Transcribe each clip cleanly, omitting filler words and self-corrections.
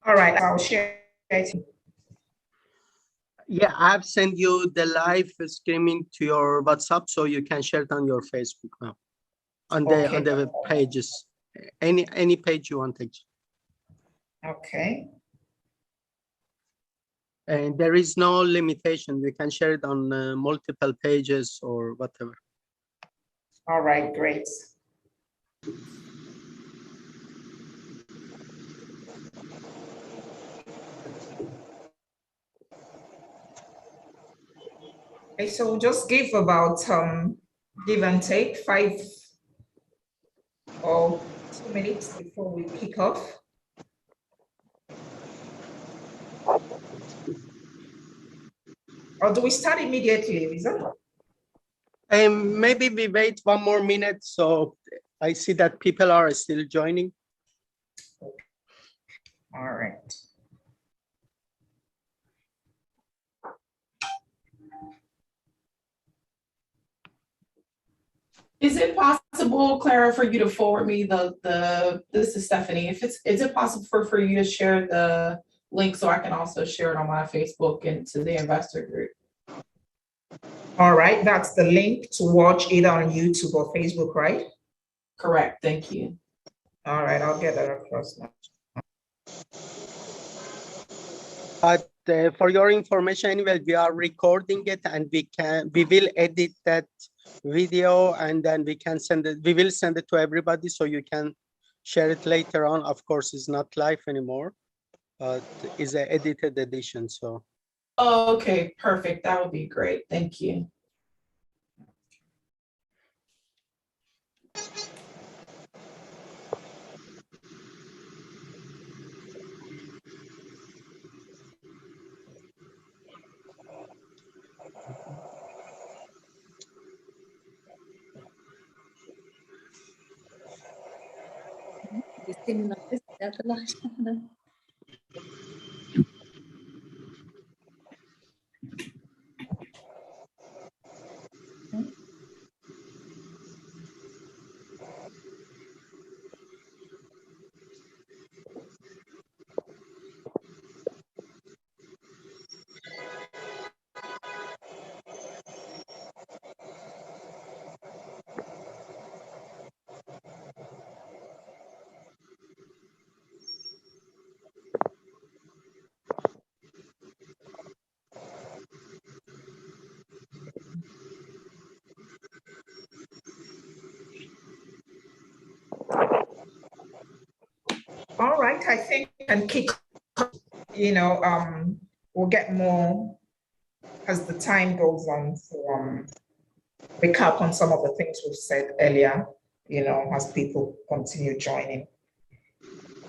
All right, I'll share it. Yeah, I've sent you the live streaming to your WhatsApp, so you can share it on your Facebook now, on the pages, any page you want to. Okay. And there is no limitation. We can share it on multiple pages or whatever. All right, great. Okay, so we'll just give about give and take 5 or 2 minutes before we kick off. Or do we start immediately, Lisa? Maybe we wait 1 more minute, so I see that people are still joining. All right. Is it possible, Clara, for you to forward me this is Stephanie, is it possible for you to share the link so I can also share it on my Facebook and to the investor group? All right, that's the link to watch either on YouTube or Facebook, right? Correct, thank you. All right, I'll get that across now. But for your information, anyway, we are recording it and we will edit that video and then we will send it to everybody so you can share it later on. Of course, it's not live anymore, but it's an edited edition, so. Oh, okay, perfect, that would be great, thank you. All right, I think we can kick, we'll get more as the time goes on to recap on some of the things we've said earlier, as people continue joining.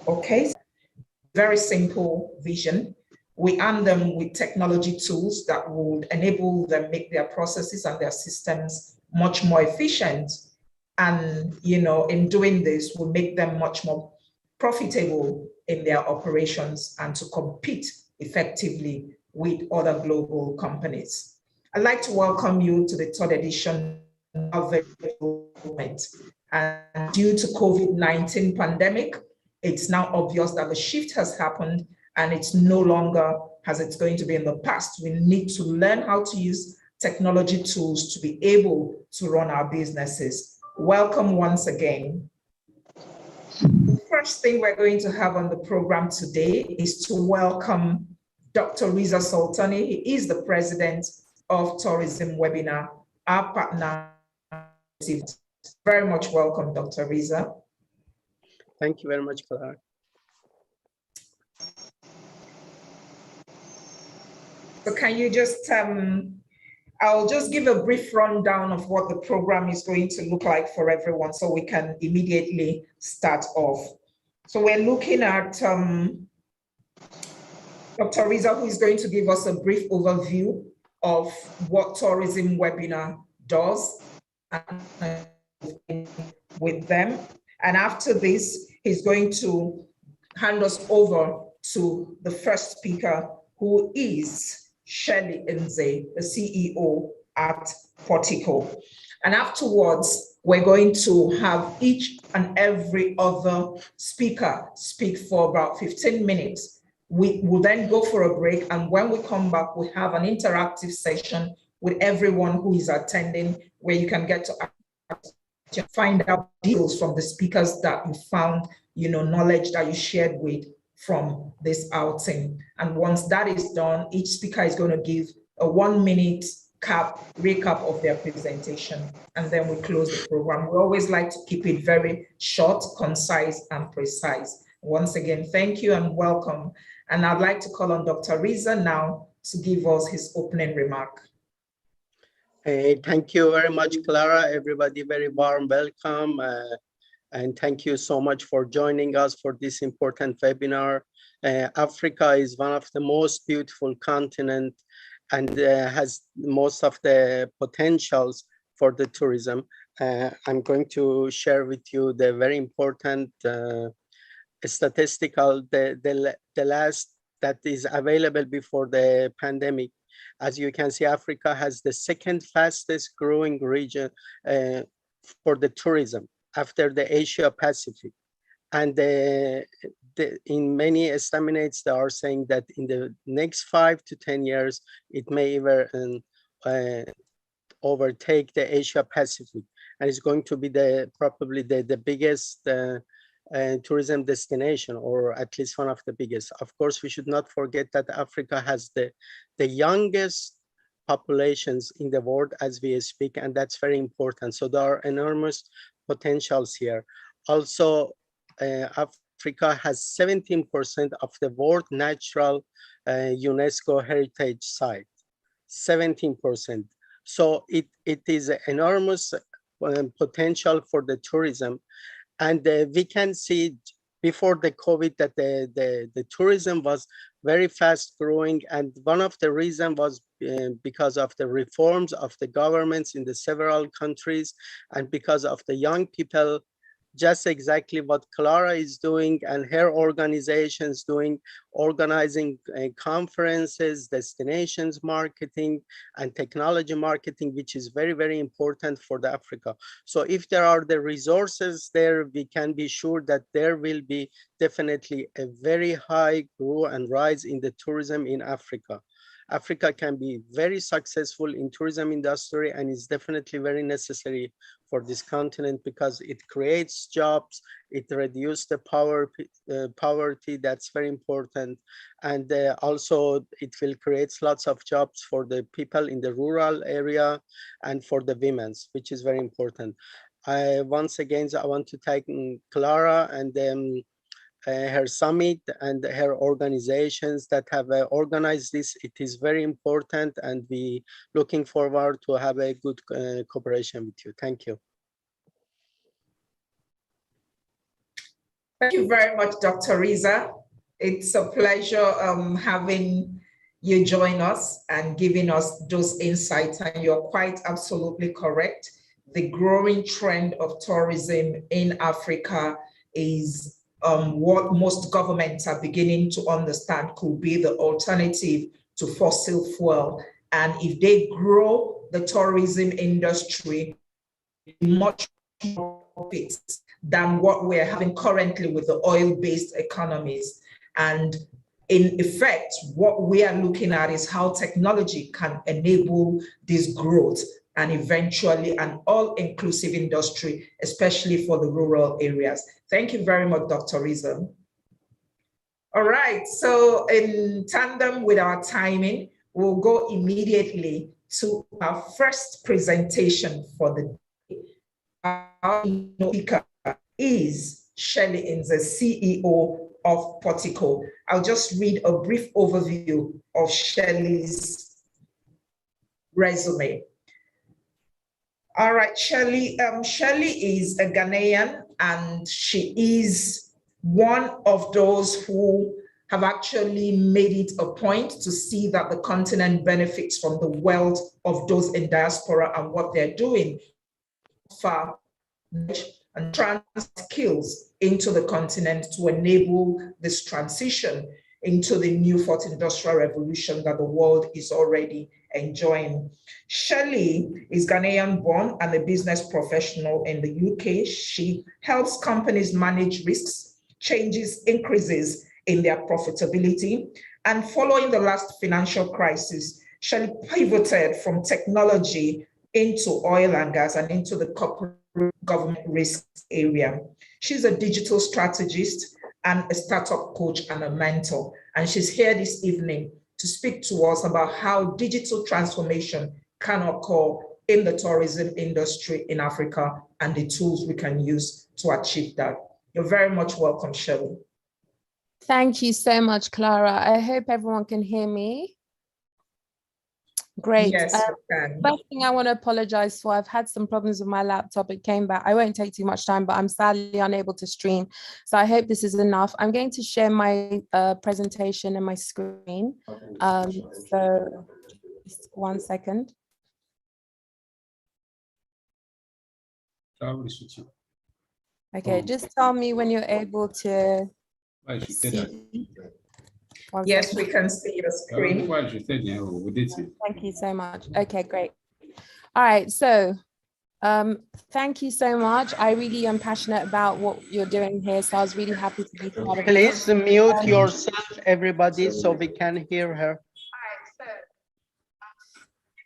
Okay, very simple vision. We arm them with technology tools that would enable them make their processes and their systems much more efficient. And, in doing this, will make them much more profitable in their operations and to compete effectively with other global companies. I'd like to welcome you to the 3rd edition of the movement. And due to COVID-19 pandemic, it's now obvious that the shift has happened and it's no longer as it's going to be in the past. We need to learn how to use technology tools to be able to run our businesses. Welcome once again. The first thing we're going to have on the program today is to welcome Dr. Riza Sultani. He is the president of Tourism Webinar, our partner. Very much welcome, Dr. Riza. Thank you very much, Clara. So can you just, I'll just give a brief rundown of what the program is going to look like for everyone so we can immediately start off. So we're looking at Dr. Riza, who is going to give us a brief overview of what Tourism Webinar does and with them. And after this, he's going to hand us over to the first speaker, who is Shirley Nze, the CEO at Portico. And afterwards, we're going to have each and every other speaker speak for about 15 minutes. We will then go for a break, and when we come back, we have an interactive session with everyone who is attending, where you can get to find out details from the speakers that you found, knowledge that you shared with from this outing. And once that is done, each speaker is going to give a 1-minute recap of their presentation, and then we close the program. We always like to keep it very short, concise, and precise. Once again, thank you and welcome. And I'd like to call on Dr. Riza now to give us his opening remark. Thank you very much, Clara. Everybody, very warm welcome. And thank you so much for joining us for this important webinar. Africa is one of the most beautiful continents and has most of the potentials for the tourism. I'm going to share with you the very important statistical, the last that is available before the pandemic. As you can see, Africa has the second fastest growing region for the tourism after the Asia Pacific. And in many estimates, they are saying that in the next 5 to 10 years, it may even overtake the Asia Pacific. And it's going to be probably the biggest tourism destination, or at least one of the biggest. Of course, we should not forget that Africa has the youngest populations in the world as we speak, and that's very important. So there are enormous potentials here. Also, Africa has 17% of the world natural UNESCO heritage site, 17%. So it is enormous potential for the tourism. And we can see before the COVID that the tourism was very fast growing. And one of the reasons was because of the reforms of the governments in the several countries, and because of the young people, just exactly what Clara is doing and her organizations doing, organizing conferences, destinations marketing, and technology marketing, which is very, very important for the Africa. So if there are the resources there, we can be sure that there will be definitely a very high growth and rise in the tourism in Africa. Africa can be very successful in tourism industry, and is definitely very necessary for this continent because it creates jobs, it reduces the poverty, that's very important. And also it will create lots of jobs for the people in the rural area and for the women's, which is very important. Once again, I want to thank Clara and her summit and her organizations that have organized this. It is very important, and we looking forward to have a good cooperation with you. Thank you. Thank you very much, Dr. Riza. It's a pleasure having you join us and giving us those insights. And you're quite absolutely correct. The growing trend of tourism in Africa is what most governments are beginning to understand could be the alternative to fossil fuel. And if they grow the tourism industry much more profits than what we're having currently with the oil-based economies. And in effect, what we are looking at is how technology can enable this growth and eventually an all-inclusive industry, especially for the rural areas. Thank you very much, Dr. Riza. All right, so in tandem with our timing, we'll go immediately to our first presentation for the day. Our speaker is Shelley Inze, CEO of Portico. I'll just read a brief overview of Shelley's resume. All right, Shelley is a Ghanaian, and she is one of those who have actually made it a point to see that the continent benefits from the wealth of those in diaspora and what they're doing for and transfer skills into the continent to enable this transition into the new fourth industrial revolution that the world is already enjoying. Shelley is Ghanaian born and a business professional in the UK. She helps companies manage risks, changes, increases in their profitability. And following the last financial crisis, Shelley pivoted from technology into oil and gas and into the corporate government risk area. She's a digital strategist and a startup coach and a mentor. And she's here this evening to speak to us about how digital transformation can occur in the tourism industry in Africa and the tools we can use to achieve that. You're very much welcome, Shelley. Thank you so much, Clara. I hope everyone can hear me. Great. Yes, we can. First thing I want to apologize for, I've had some problems with my laptop. It came back. I won't take too much time, but I'm sadly unable to stream. So I hope this is enough. I'm going to share my presentation and my screen. So just 1 second. Okay, just tell me when you're able to see. Yes, we can see the screen. Thank you so much. Okay, great. All right, so thank you so much. I really am passionate about what you're doing here, so I was really happy to be part of it. Please mute yourself, everybody, so we can hear her.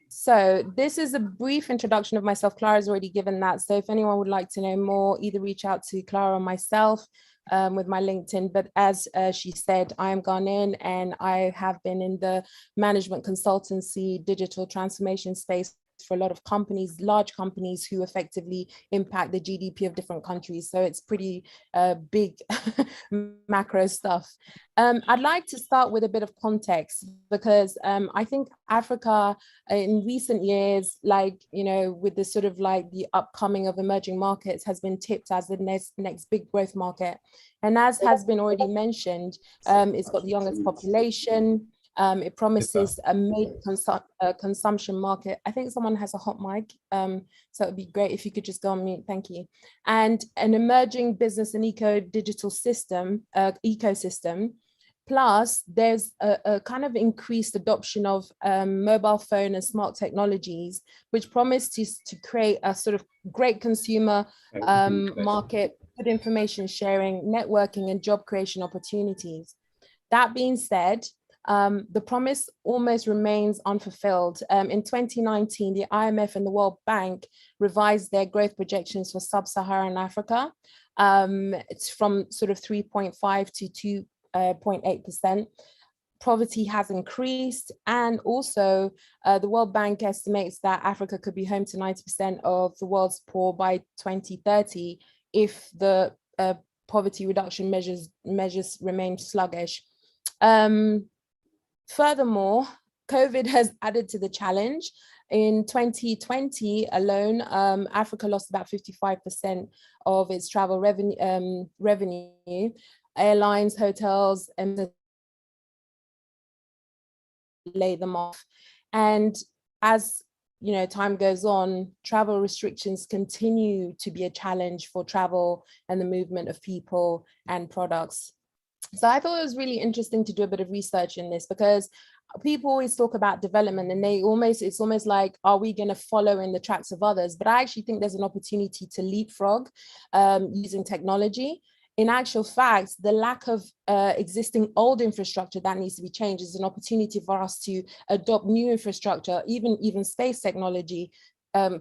So this is a brief introduction of myself. Clara's already given that. So if anyone would like to know more, either reach out to Clara or myself with my LinkedIn. But as she said, I am Ghanaian and I have been in the management consultancy, digital transformation space for a lot of companies, large companies who effectively impact the GDP of different countries. So it's pretty big macro stuff. I'd like to start with a bit of context because I think Africa in recent years, like, you know, with the sort of like the upcoming of emerging markets has been tipped as the next big growth market. And as has been already mentioned, it's got the youngest population. It promises a major consumption market. I think someone has a hot mic, so it would be great if you could just go on mute. Thank you. And an emerging business and digital ecosystem. Plus, there's a kind of increased adoption of mobile phone and smart technologies, which promise to create a sort of great consumer market, good information sharing, networking, and job creation opportunities. That being said, the promise almost remains unfulfilled. In 2019, the IMF and the World Bank revised their growth projections for Sub-Saharan Africa. It's from sort of 3.5 to 2.8%. Poverty has increased, and also the World Bank estimates that Africa could be home to 90% of the world's poor by 2030 if the poverty reduction measures remain sluggish. Furthermore, COVID has added to the challenge. In 2020 alone, Africa lost about 55% of its travel revenue. Airlines, hotels, and lay them off. And as you know, time goes on, travel restrictions continue to be a challenge for travel and the movement of people and products. So I thought it was really interesting to do a bit of research in this because people always talk about development and it's almost like, are we going to follow in the tracks of others? But I actually think there's an opportunity to leapfrog using technology. In actual fact, the lack of existing old infrastructure that needs to be changed is an opportunity for us to adopt new infrastructure, even space technology.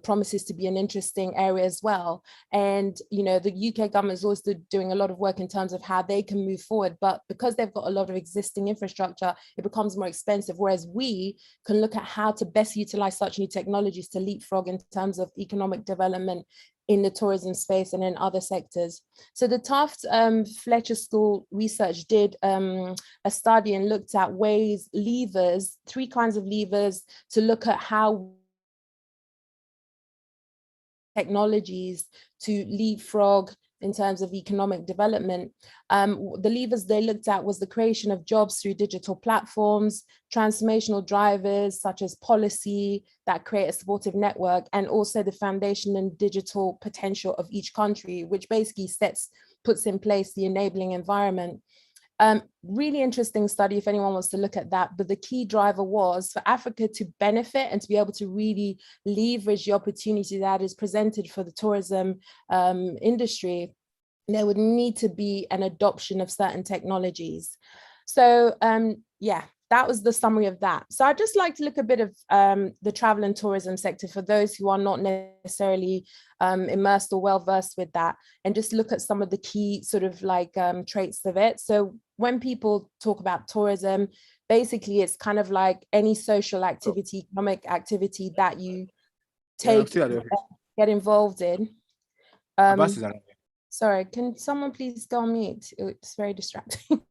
Promises to be an interesting area as well. And, you know, the UK government is also doing a lot of work in terms of how they can move forward, but because they've got a lot of existing infrastructure, it becomes more expensive, whereas we can look at how to best utilize such new technologies to leapfrog in terms of economic development in the tourism space and in other sectors. So the Tufts Fletcher School research did a study and looked at levers, 3 kinds of levers to look at how technologies to leapfrog in terms of economic development. The levers they looked at was the creation of jobs through digital platforms, transformational drivers such as policy that create a supportive network, and also the foundation and digital potential of each country, which basically puts in place the enabling environment. Really interesting study if anyone wants to look at that. But the key driver was for Africa to benefit and to be able to really leverage the opportunity that is presented for the tourism industry. there would need to be an adoption of certain technologies. So yeah, that was the summary of that. So I'd just like to look a bit of the travel and tourism sector for those who are not necessarily immersed or well versed with that, and just look at some of the key sort of like traits of it. So when people talk about tourism, basically it's kind of like any social activity, economic activity that you take, get involved in. Sorry, can someone please go on mute? It's very distracting.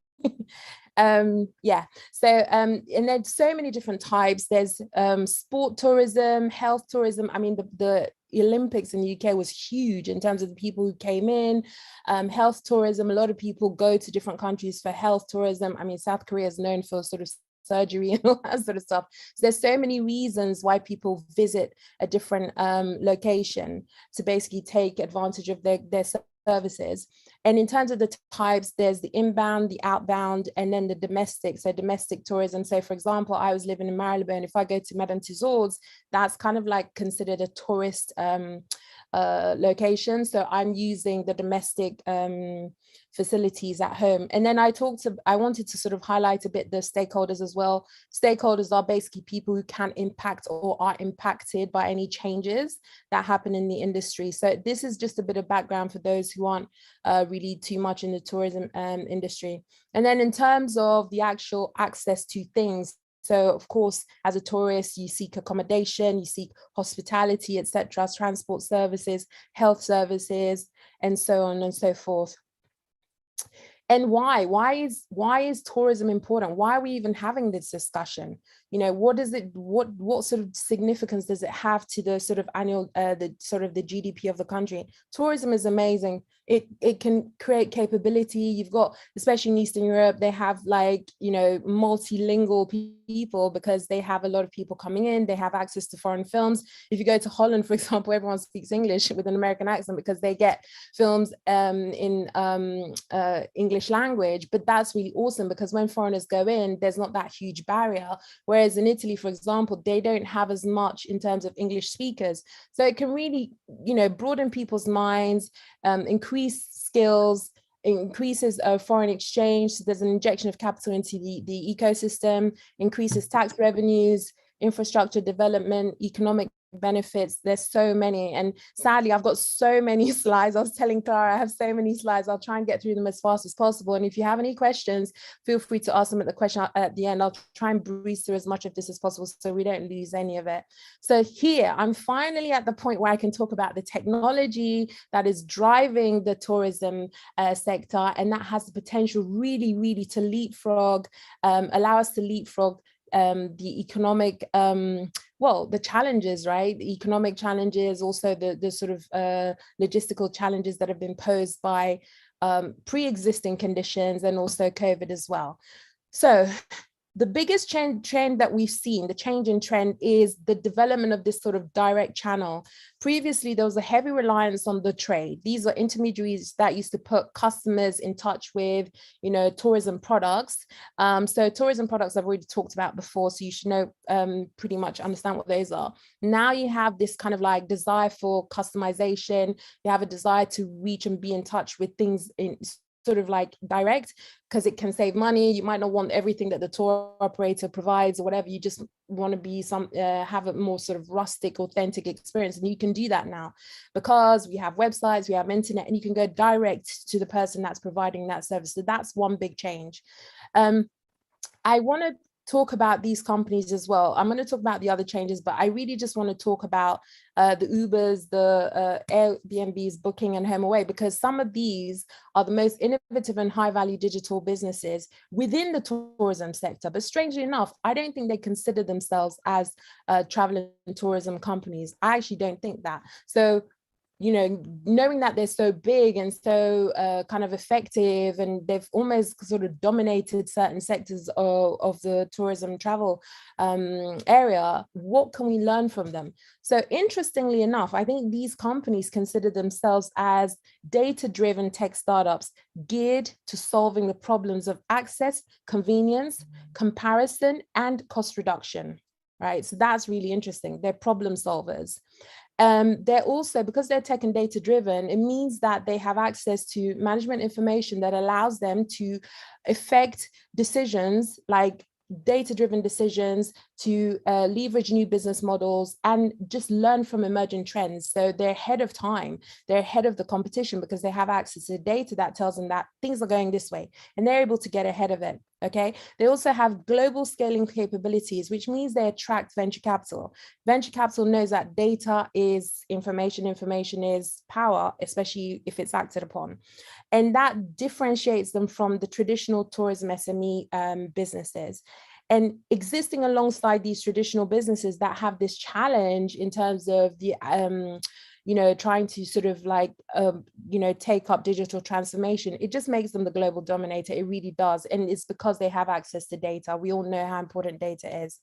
Yeah, so and there's so many different types. There's sport tourism, health tourism. I mean, the Olympics in the UK was huge in terms of the people who came in. Health tourism, a lot of people go to different countries for health tourism. I mean, South Korea is known for sort of surgery and all that sort of stuff. So there's so many reasons why people visit a different location to basically take advantage of their services. And in terms of the types, there's the inbound, the outbound, and then the domestic. So domestic tourism. So for example, I was living in Marylebone. If I go to Madame Tussauds, that's kind of like considered a tourist location. So I'm using the domestic facilities at home. And then I wanted to sort of highlight a bit the stakeholders as well. Stakeholders are basically people who can impact or are impacted by any changes that happen in the industry. So this is just a bit of background for those who aren't really too much in the tourism industry. And then in terms of the actual access to things, so of course, as a tourist, you seek accommodation, you seek hospitality, etc., transport services, health services, and so on and so forth. And why? Why is tourism important? Why are we even having this discussion? You know, what sort of significance does it have to the sort of annual, the GDP of the country? Tourism is amazing. It can create capability. You've got, especially in Eastern Europe, they have like, you know, multilingual people because they have a lot of people coming in. They have access to foreign films. If you go to Holland, for example, everyone speaks English with an American accent because they get films in English language. But that's really awesome because when foreigners go in, there's not that huge barrier. Whereas in Italy, for example, they don't have as much in terms of English speakers. So it can really, you know, broaden people's minds, increase skills, increases foreign exchange. So there's an injection of capital into the ecosystem, increases tax revenues, infrastructure development, economic benefits. There's so many, and sadly I've got so many slides. I was telling Clara I have so many slides. I'll try and get through them as fast as possible, and if you have any questions, feel free to ask them at the end. I'll try and breeze through as much of this as possible so we don't lose any of it. So here I'm finally at the point where I can talk about the technology that is driving the tourism sector, and that has the potential really to leapfrog, allow us to leapfrog the economic, well, the challenges, right? The economic challenges, also the sort of logistical challenges that have been posed by pre-existing conditions and also COVID as well. So the biggest trend that we've seen, the change in trend, is the development of this sort of direct channel. Previously, there was a heavy reliance on the trade. These are intermediaries that used to put customers in touch with, you know, tourism products. So tourism products I've already talked about before, so you should know, pretty much understand what those are. Now you have this kind of like desire for customization. You have a desire to reach and be in touch with things in sort of like direct, because it can save money. You might not want everything that the tour operator provides or whatever. You just want to be have a more sort of rustic, authentic experience. And you can do that now because we have websites, we have internet, and you can go direct to the person that's providing that service. So that's one big change. I want to talk about these companies as well. I'm going to talk about the other changes, but I really just want to talk about the Ubers, the Airbnbs, Booking, and HomeAway, because some of these are the most innovative and high-value digital businesses within the tourism sector. But strangely enough, I don't think they consider themselves as travel and tourism companies. I actually don't think that. So, you know, knowing that they're so big and so kind of effective, and they've almost sort of dominated certain sectors of the tourism travel area, what can we learn from them? So interestingly enough, I think these companies consider themselves as data-driven tech startups geared to solving the problems of access, convenience, comparison, and cost reduction. right? So that's really interesting. They're problem solvers. They're also, because they're tech and data driven, it means that they have access to management information that allows them to affect decisions, like data-driven decisions, to leverage new business models and just learn from emerging trends. So they're ahead of time, they're ahead of the competition because they have access to data that tells them that things are going this way and they're able to get ahead of it. Okay. They also have global scaling capabilities, which means they attract venture capital. Venture capital knows that data is information, information is power, especially if it's acted upon. And that differentiates them from the traditional tourism SME businesses. And existing alongside these traditional businesses that have this challenge in terms of the trying to sort of like, take up digital transformation, it just makes them the global dominator. It really does. And it's because they have access to data. We all know how important data is.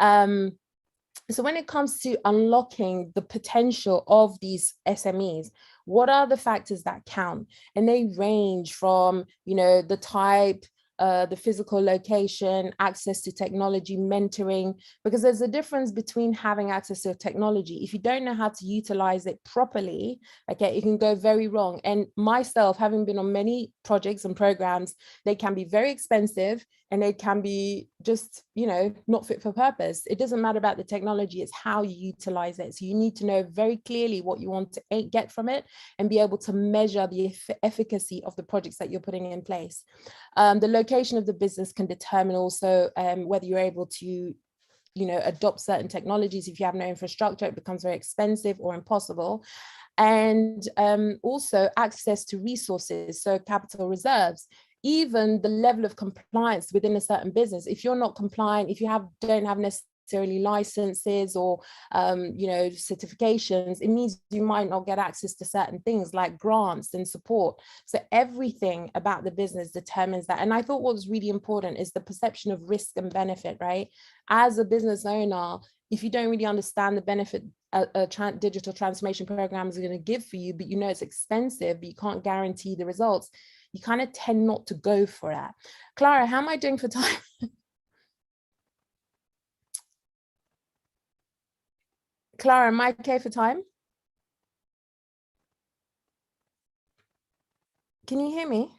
So when it comes to unlocking the potential of these SMEs, what are the factors that count? And they range from, the type, the physical location, access to technology, mentoring, because there's a difference between having access to technology. If you don't know how to utilize it properly, okay, it can go very wrong. And myself, having been on many projects and programs, they can be very expensive and they can be just, not fit for purpose. It doesn't matter about the technology, it's how you utilize it. So you need to know very clearly what you want to get from it and be able to measure the efficacy of the projects that you're putting in place. The location of the business can determine also whether you're able to adopt certain technologies. If you have no infrastructure, it becomes very expensive or impossible. And also access to resources, so capital reserves, even the level of compliance within a certain business. If you're not compliant, if you don't have necessarily licenses or certifications, it means you might not get access to certain things like grants and support. So everything about the business determines that. And I thought what was really important is the perception of risk and benefit, right? As a business owner, if you don't really understand the benefit a digital transformation program is going to give for you, but it's expensive, but you can't guarantee the results, you kind of tend not to go for that. Clara, how am I doing for time? Clara, am I okay for time? Can you hear me?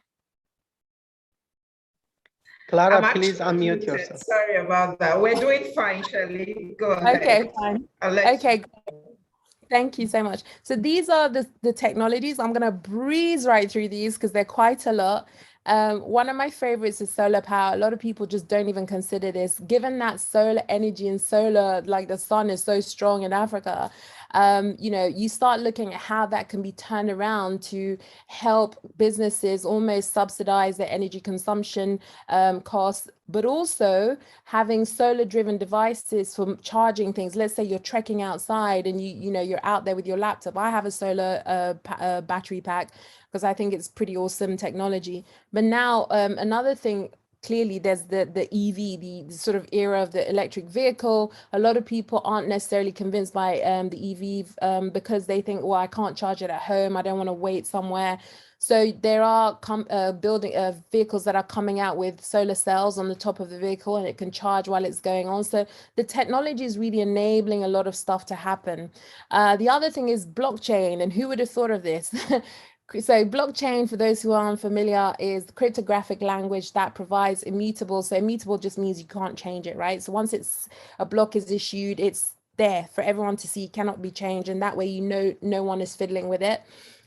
Clara, please unmute yourself. Sorry about that. We're doing fine, Shirley. Go ahead. Okay, fine. Okay, thank you so much. So these are the technologies. I'm going to breeze right through these because they're quite a lot. One of my favorites is solar power. A lot of people just don't even consider this, given that solar energy and solar, like the sun is so strong in Africa. You start looking at how that can be turned around to help businesses almost subsidize their energy consumption costs, but also having solar driven devices for charging things. Let's say you're trekking outside and you're out there with your laptop. I have a solar battery pack because I think it's pretty awesome technology. But now another thing, clearly there's the EV, the sort of era of the electric vehicle. A lot of people aren't necessarily convinced by the EV because they think, well, I can't charge it at home. I don't want to wait somewhere. So there are vehicles that are coming out with solar cells on the top of the vehicle and it can charge while it's going on. So the technology is really enabling a lot of stuff to happen. The other thing is blockchain, and who would have thought of this? So blockchain, for those who aren't familiar, is the cryptographic language that provides immutable. So immutable just means you can't change it, right? So once a block is issued, it's there for everyone to see, cannot be changed. And that way, no one is fiddling with it.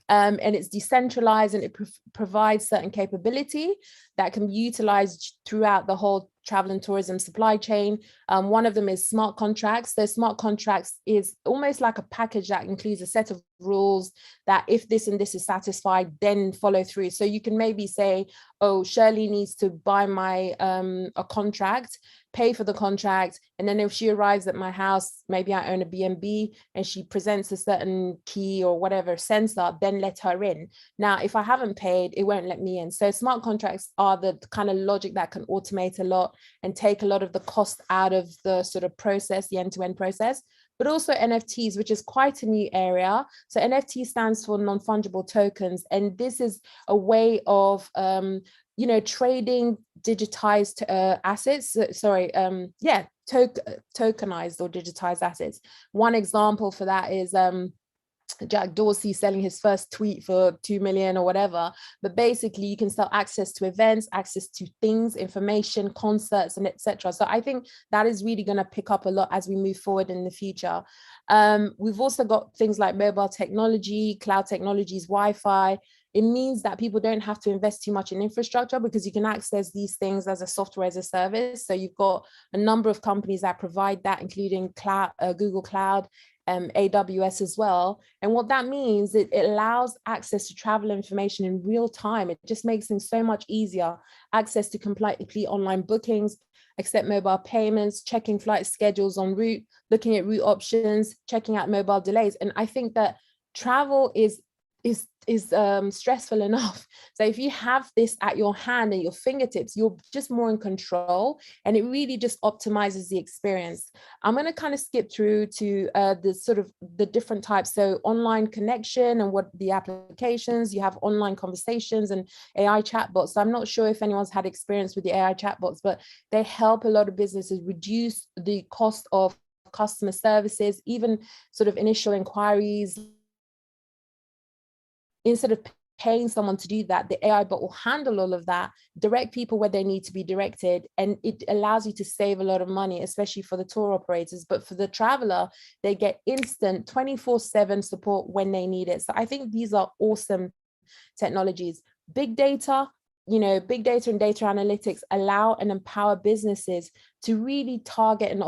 And it's decentralized and it provides certain capability that can be utilized throughout the whole travel and tourism supply chain. One of them is smart contracts. So smart contracts is almost like a package that includes a set of rules that if this and this is satisfied, then follow through. So you can maybe say, oh, Shirley needs to buy my a contract, pay for the contract, and then if she arrives at my house, maybe I own a B&B and she presents a certain key or whatever sensor, then let her in. Now, if I haven't paid, it won't let me in. So smart contracts are the kind of logic that can automate a lot and take a lot of the cost out of the sort of process, the end-to-end process. But also NFTs, which is quite a new area. So NFT stands for non-fungible tokens. And this is a way of, trading digitized assets. tokenized or digitized assets. One example for that is Jack Dorsey selling his first tweet for 2 million or whatever, but basically you can sell access to events, access to things, information, concerts, and etc. So I think that is really going to pick up a lot as we move forward in the future. We've also got things like mobile technology, cloud technologies, Wi-Fi. It means that people don't have to invest too much in infrastructure because you can access these things as a software as a service. So you've got a number of companies that provide that, including cloud, Google Cloud, AWS as well. And what that means, it allows access to travel information in real time. It just makes things so much easier. Access to completely online bookings, accept mobile payments, checking flight schedules en route, looking at route options, checking out mobile delays. And I think that travel is stressful enough. So if you have this at your hand and your fingertips, you're just more in control, and it really just optimizes the experience. I'm going to kind of skip through to the sort of the different types. So online connection and what the applications, you have online conversations and AI chatbots. So I'm not sure if anyone's had experience with the AI chatbots, but they help a lot of businesses reduce the cost of customer services, even sort of initial inquiries. Instead of paying someone to do that, the AI bot will handle all of that, direct people where they need to be directed, and it allows you to save a lot of money, especially for the tour operators. But for the traveler, they get instant 24/7 support when they need it. So I think these are awesome technologies. Big data, big data and data analytics allow and empower businesses to really target and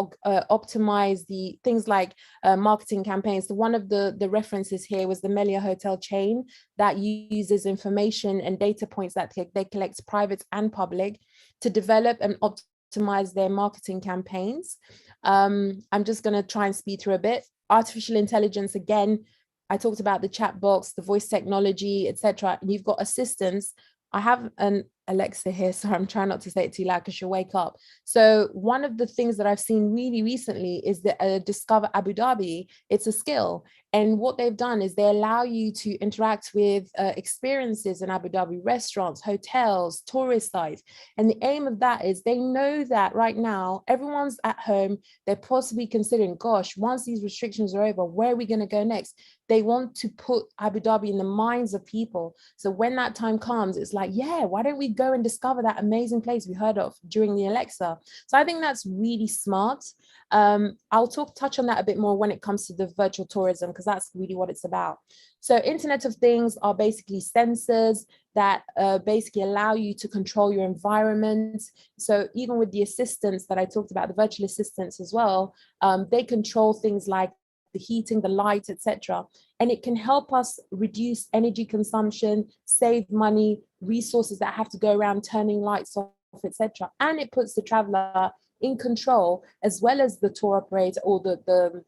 optimize the things like marketing campaigns. So one of the references here was the Melia Hotel chain that uses information and data points that they collect, private and public, to develop and optimize their marketing campaigns. I'm just going to try and speed through a bit. Artificial intelligence, again, I talked about the chat box, the voice technology, etc. And you've got assistants. I have an Alexa here, so I'm trying not to say it too loud because she'll wake up. So one of the things that I've seen really recently is the Discover Abu Dhabi. It's a skill. And what they've done is they allow you to interact with experiences in Abu Dhabi, restaurants, hotels, tourist sites. And the aim of that is they know that right now, everyone's at home. They're possibly considering, gosh, once these restrictions are over, where are we going to go next? They want to put Abu Dhabi in the minds of people. So when that time comes, it's like, yeah, why don't we go and discover that amazing place we heard of during the Alexa? So I think that's really smart. I'll touch on that a bit more when it comes to the virtual tourism, because that's really what it's about. So Internet of Things are basically sensors that basically allow you to control your environment. So even with the assistants that I talked about, the virtual assistants as well, they control things like the heating, the light, etc. And it can help us reduce energy consumption, save money, resources that have to go around turning lights off, etc. And it puts the traveler in control, as well as the tour operator or the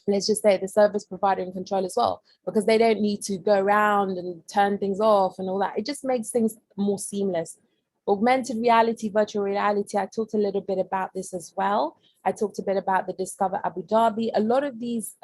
let's just say the service provider in control as well, because they don't need to go around and turn things off and all that. It just makes things more seamless. Augmented reality, virtual reality, I talked a little bit about this as well. I talked a bit about the Discover Abu Dhabi. A lot of these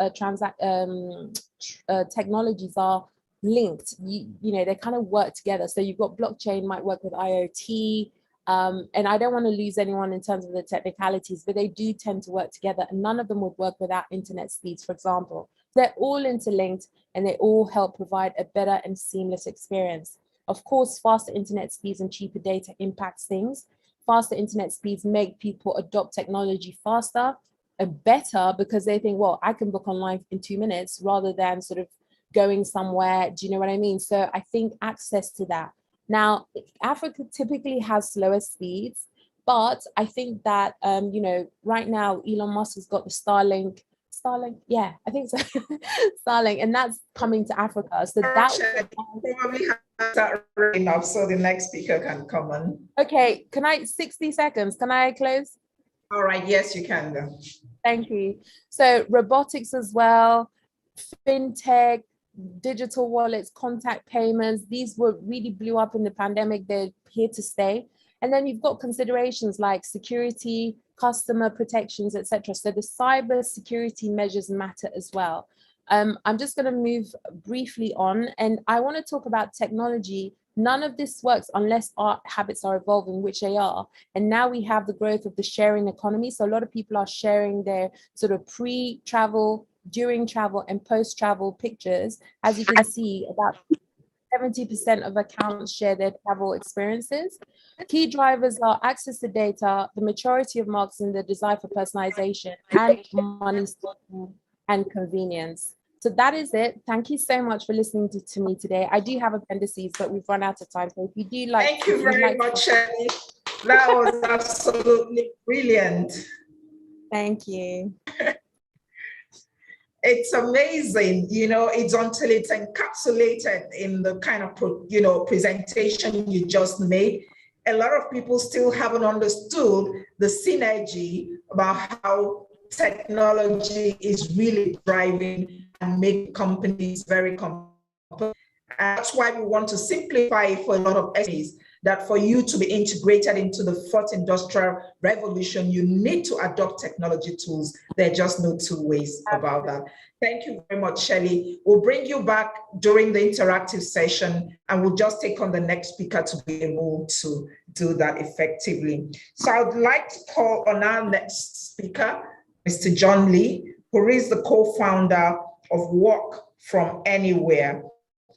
technologies are linked. They kind of work together. So you've got blockchain might work with IoT, and I don't want to lose anyone in terms of the technicalities, but they do tend to work together, and none of them would work without internet speeds, for example. They're all interlinked, and they all help provide a better and seamless experience. Of course, faster internet speeds and cheaper data impacts things. Faster internet speeds make people adopt technology faster and better, because they think, well, I can book online in 2 minutes rather than sort of going somewhere. Do you know what I mean? So I think access to that. Now, Africa typically has slower speeds, but I think that, right now, Elon Musk has got the Starlink, yeah, I think so, Starlink, and that's coming to Africa. So that probably have that written up so the next speaker can come on. Okay, 60 seconds, can I close? All right, yes, you can go. Thank you. So robotics as well, fintech, digital wallets, contact payments, these were really blew up in the pandemic. They're here to stay. And then you've got considerations like security, customer protections, etc. So the cyber security measures matter as well. I'm just going to move briefly on, and I want to talk about technology None of this works unless our habits are evolving, which they are. And now we have the growth of the sharing economy. So a lot of people are sharing their sort of pre-travel, during travel, and post-travel pictures. As you can see, about 70% of accounts share their travel experiences. Key drivers are access to data, the maturity of marketing, the desire for personalization, and money and convenience. So that is it. Thank you so much for listening to me today. I do have appendices, but we've run out of time. So if you do like, thank you very much, Shelley. That was absolutely brilliant. Thank you. It's amazing, it's until it's encapsulated in the kind of, presentation you just made. A lot of people still haven't understood the synergy about how technology is really driving and making companies very competitive. That's why we want to simplify it for a lot of SMEs, that for you to be integrated into the fourth industrial revolution, you need to adopt technology tools. There are just no two ways about that. Thank you very much, Shelley. We'll bring you back during the interactive session, and we'll just take on the next speaker to be able to do that effectively. So I would like to call on our next speaker, Mr. John Lee, who is the co-founder of Work From Anywhere.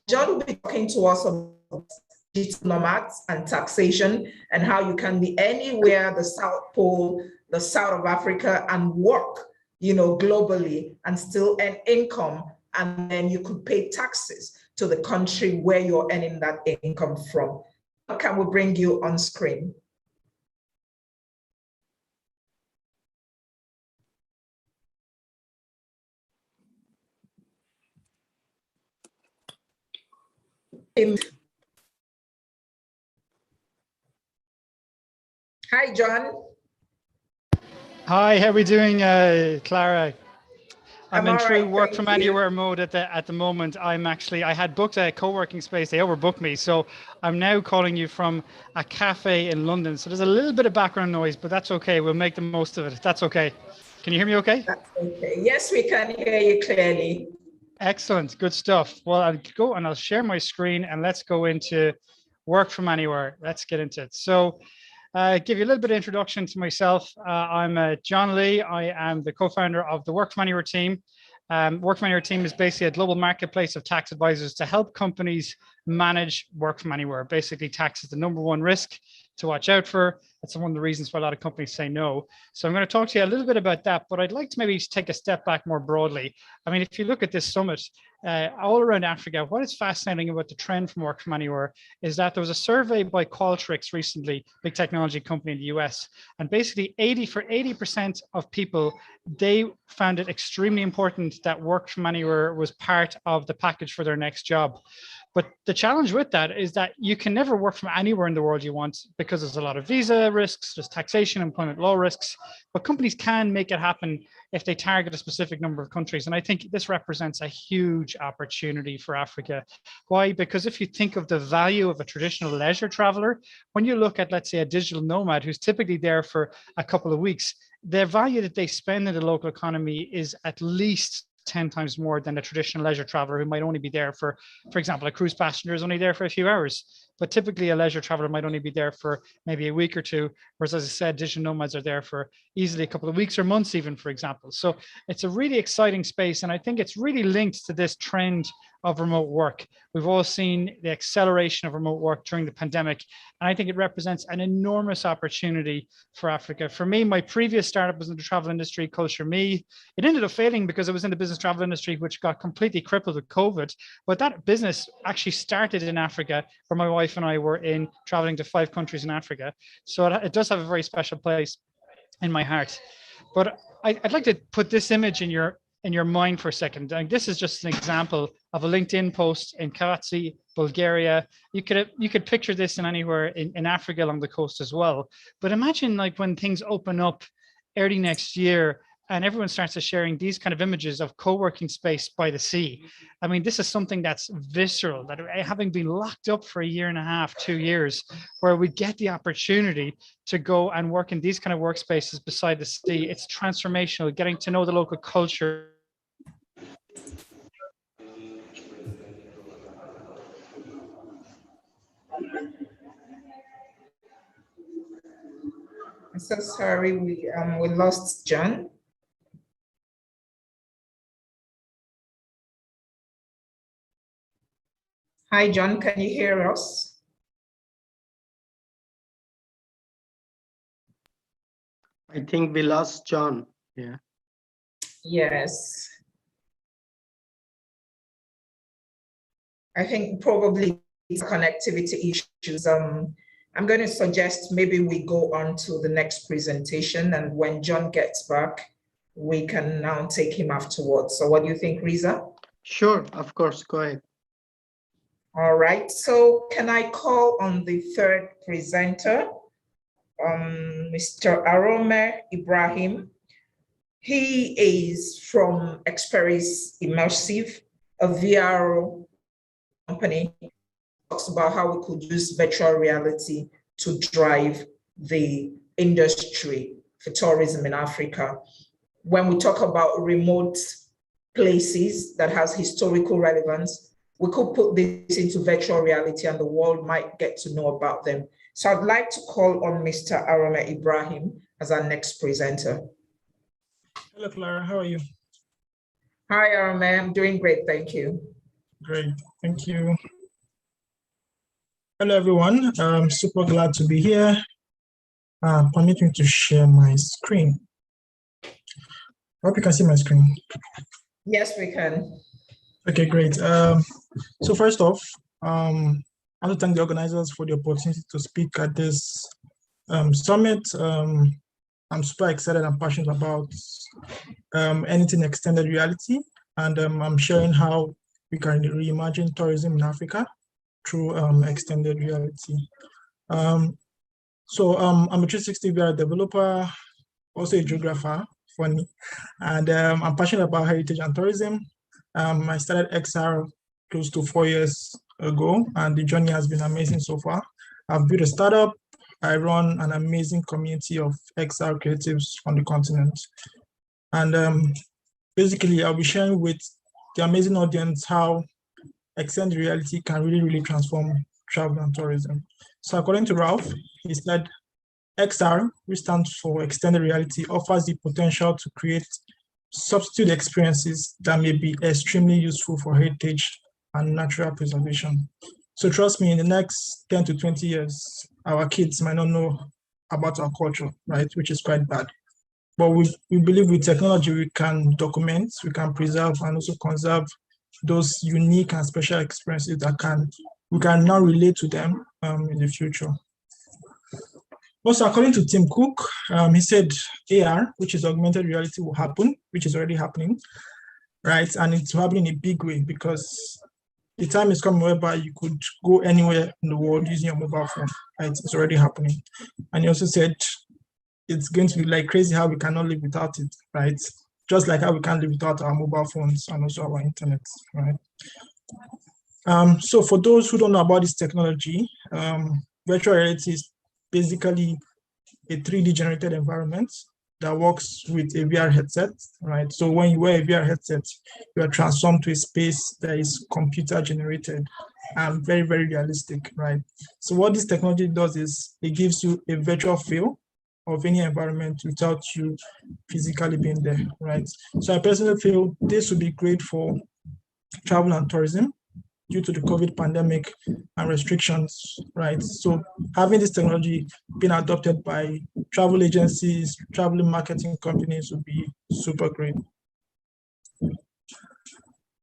John will be talking to us about digital nomads and taxation and how you can be anywhere, the South Pole, the South of Africa, and work, globally and still earn income. And then you could pay taxes to the country where you're earning that income from. How can we bring you on screen? Hi, John. Hi, how are we doing, Clara? I'm in all true right, work from thank you. anywhere mode at the moment. I had booked a co-working space. They overbooked me. So I'm now calling you from a cafe in London. So there's a little bit of background noise, but that's okay. We'll make the most of it. That's okay. Can you hear me okay? That's okay. Yes, we can hear you clearly. Excellent. Good stuff. Well, I'll go and I'll share my screen and let's go into work from anywhere. Let's get into it. So give you a little bit of introduction to myself. I'm John Lee. I am the co-founder of the Work From Anywhere team. Work From Anywhere team is basically a global marketplace of tax advisors to help companies manage work from anywhere. Basically, tax is the number one risk to watch out for. That's one of the reasons why a lot of companies say no. So I'm going to talk to you a little bit about that, but I'd like to maybe take a step back more broadly. I mean, if you look at this summit, all around Africa, what is fascinating about the trend from work from anywhere is that there was a survey by Qualtrics recently, big technology company in the US, and basically 80% of people, they found it extremely important that work from anywhere was part of the package for their next job. But the challenge with that is that you can never work from anywhere in the world you want because there's a lot of visa risks, there's taxation, employment law risks, but companies can make it happen if they target a specific number of countries. And I think this represents a huge opportunity for Africa. Why? Because if you think of the value of a traditional leisure traveler, when you look at, let's say, a digital nomad who's typically there for a couple of weeks, the value that they spend in the local economy is at least 10 times more than a traditional leisure traveler who might only be there for example, a cruise passenger is only there for a few hours, but typically a leisure traveler might only be there for maybe a week or two, whereas as I said, digital nomads are there for easily a couple of weeks or months even, for example. So it's a really exciting space, and I think it's really linked to this trend of remote work. We've all seen the acceleration of remote work during the pandemic, and I think it represents an enormous opportunity for Africa. For me, my previous startup was in the travel industry, Culture Me. It ended up failing because it was in the business travel industry, which got completely crippled with COVID. But that business actually started in Africa, where my wife and I were in traveling to 5 countries in Africa. So it does have a very special place in my heart. But I'd like to put this image in your mind for a second. And this is just an example of a LinkedIn post in Karachi, Bulgaria. You could picture this in anywhere in Africa along the coast as well. But imagine like when things open up early next year and everyone starts to sharing these kind of images of co-working space by the sea. I mean, this is something that's visceral, that having been locked up for 1.5 2 years, where we get the opportunity to go and work in these kind of workspaces beside the sea. It's transformational, getting to know the local culture. I'm so sorry, we lost John. Hi, John, can you hear us? I think we lost John. Yeah. Yes. I think probably it's connectivity issues. I'm going to suggest maybe we go on to the next presentation, and when John gets back, we can now take him afterwards. So what do you think, Riza? Sure, of course, go ahead. All right, so can I call on the third presenter, Mr. Arome Ibrahim? He is from Xperis Immersive, a VR company. Talks about how we could use virtual reality to drive the industry for tourism in Africa. When we talk about remote places that has historical relevance, we could put this into virtual reality and the world might get to know about them. So I'd like to call on Mr. Arome Ibrahim as our next presenter. Hello, Clara. How are you? Hi, Arome. I'm doing great. Thank you. Great. Thank you. Hello, everyone. I'm super glad to be here. Permit me to share my screen. I hope you can see my screen. Yes, we can. Okay, great. So first off, I want to thank the organizers for the opportunity to speak at this summit. I'm super excited and passionate about anything extended reality, and I'm sharing how we can reimagine tourism in Africa through extended reality. So I'm a 360 VR developer, also a geographer, funny, and I'm passionate about heritage and tourism. I started XR close to 4 years ago, and the journey has been amazing so far. I've built a startup. I run an amazing community of XR creatives on the continent. And basically, I'll be sharing with the amazing audience how extended reality can really transform travel and tourism. So according to Ralph, he said, XR, which stands for extended reality, offers the potential to create substitute experiences that may be extremely useful for heritage and natural preservation. So trust me, in the next 10 to 20 years, our kids might not know about our culture, right? Which is quite bad. But we believe with technology, we can document, we can preserve, and also conserve those unique and special experiences that we can now relate to them in the future. Also, according to Tim Cook, he said AR, which is augmented reality, will happen, which is already happening, right? And it's happening in a big way because the time is coming whereby you could go anywhere in the world using your mobile phone, right? It's already happening. And he also said it's going to be like crazy how we cannot live without it, right? Just like how we can't live without our mobile phones and also our internet, right? So for those who don't know about this technology, virtual reality is basically a 3D generated environment that works with a VR headset, right? So when you wear a VR headset, you are transformed to a space that is computer generated and very realistic, right? So what this technology does is it gives you a virtual feel of any environment without you physically being there, right? So I personally feel this would be great for travel and tourism due to the COVID pandemic and restrictions, right? So having this technology being adopted by travel agencies, travel marketing companies would be super great.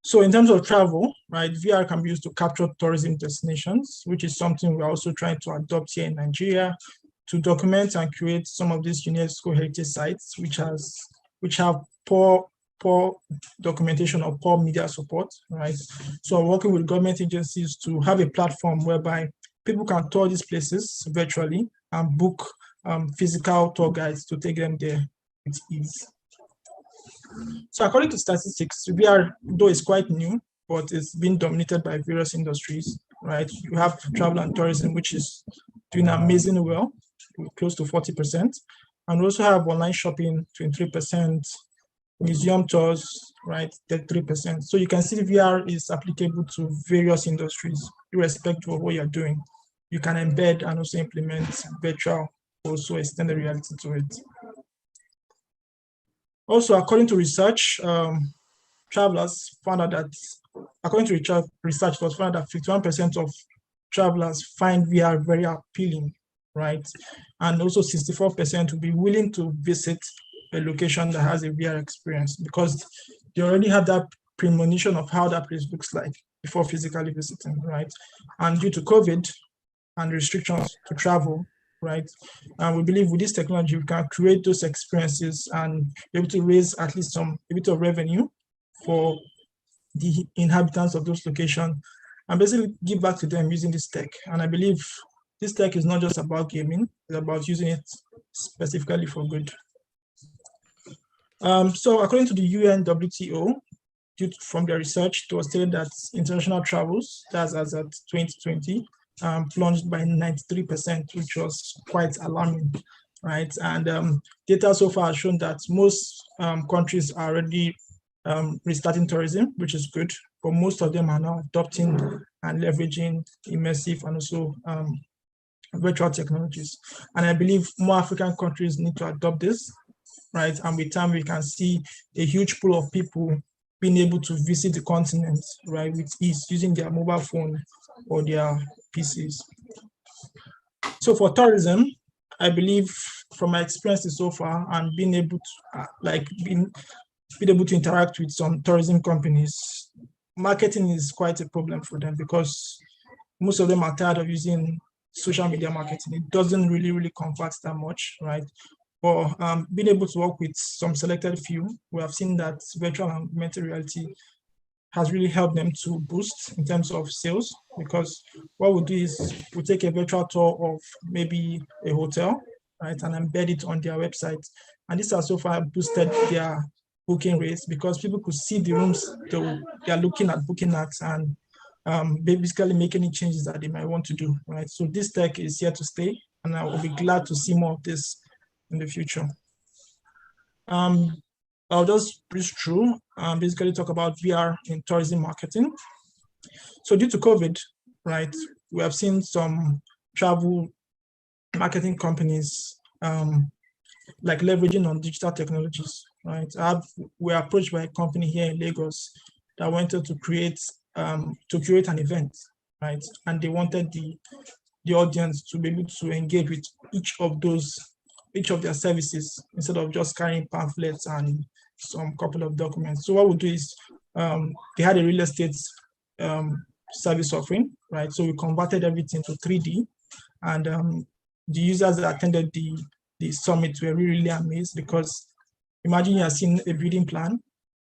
So in terms of travel, right, VR can be used to capture tourism destinations, which is something we're also trying to adopt here in Nigeria to document and create some of these UNESCO heritage sites, which have poor documentation or poor media support, right? So I'm working with government agencies to have a platform whereby people can tour these places virtually and book physical tour guides to take them there with ease. So according to statistics, VR, though it's quite new, but it's been dominated by various industries, right? You have travel and tourism, which is doing amazingly well, close to 40%. And we also have online shopping, 23%, museum tours, right, 33%. So you can see VR is applicable to various industries, irrespective of what you're doing. you can embed and also implement virtual, also extended reality to it. Also, according to research, travelers found out that, according to research, it was found that 51% of travelers find VR very appealing, right? And also 64% will be willing to visit a location that has a VR experience because they already have that premonition of how that place looks like before physically visiting, right? And due to COVID and restrictions to travel, right? And we believe with this technology, we can create those experiences and be able to raise at least a bit of revenue for the inhabitants of those locations and basically give back to them using this tech. And I believe this tech is not just about gaming, it's about using it specifically for good. So according to the UNWTO, from their research, it was stated that international travels, that's as at 2020, plunged by 93%, which was quite alarming, right? And data so far has shown that most countries are already restarting tourism, which is good, but most of them are now adopting and leveraging immersive and also virtual technologies. And I believe more African countries need to adopt this, right? And with time, we can see a huge pool of people being able to visit the continent, right, with ease using their mobile phone or their PCs. So for tourism, I believe from my experiences so far and being able to being able to interact with some tourism companies, marketing is quite a problem for them because most of them are tired of using social media marketing. It doesn't really convert that much, right? But being able to work with some selected few, we have seen that virtual and augmented reality has really helped them to boost in terms of sales, because what we do is we take a virtual tour of maybe a hotel, right, and embed it on their website. And this has so far boosted their booking rates because people could see the rooms they are looking at booking at and basically make any changes that they might want to do, right? So this tech is here to stay, and I will be glad to see more of this in the future. I'll just breeze through and basically talk about VR in tourism marketing. So due to COVID, right, we have seen some travel marketing companies like leveraging on digital technologies, right? We're approached by a company here in Lagos that wanted to create an event, right? And they wanted the audience to be able to engage with each of their services instead of just carrying pamphlets and some couple of documents. So what we do is they had a real estate service offering, right? So we converted everything to 3D, and the users that attended the summit were really amazed because imagine you are seeing a building plan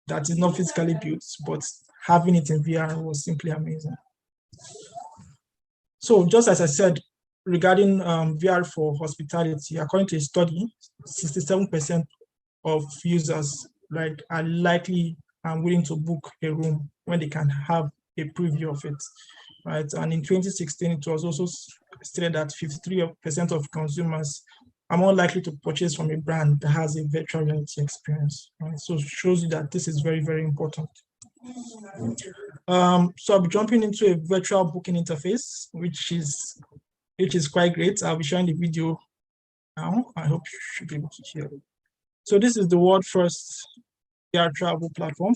that is not physically built, but having it in VR was simply amazing. So just as I said, regarding VR for hospitality, according to a study, 67% of users are likely and willing to book a room when they can have a preview of it, right? And in 2016, it was also stated that 53% of consumers are more likely to purchase from a brand that has a virtual reality experience, right? So it shows you that this is very important. So I'll be jumping into a virtual booking interface, which is quite great. I'll be sharing the video now. I hope you should be able to hear it. So this is the world first VR travel platform.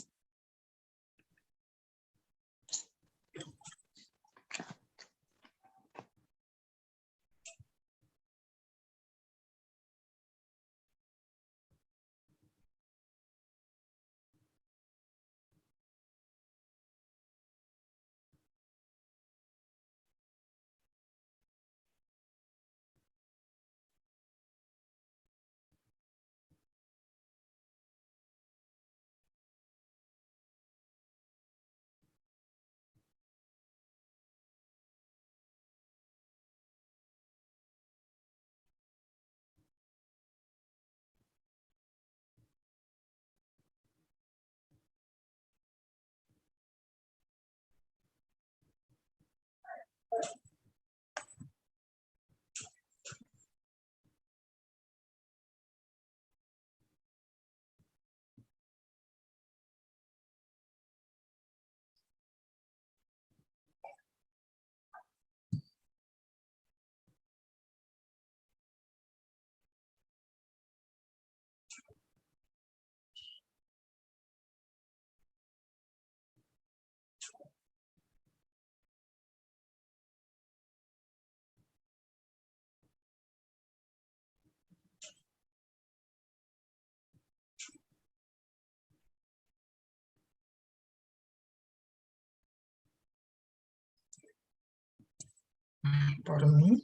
Pardon me.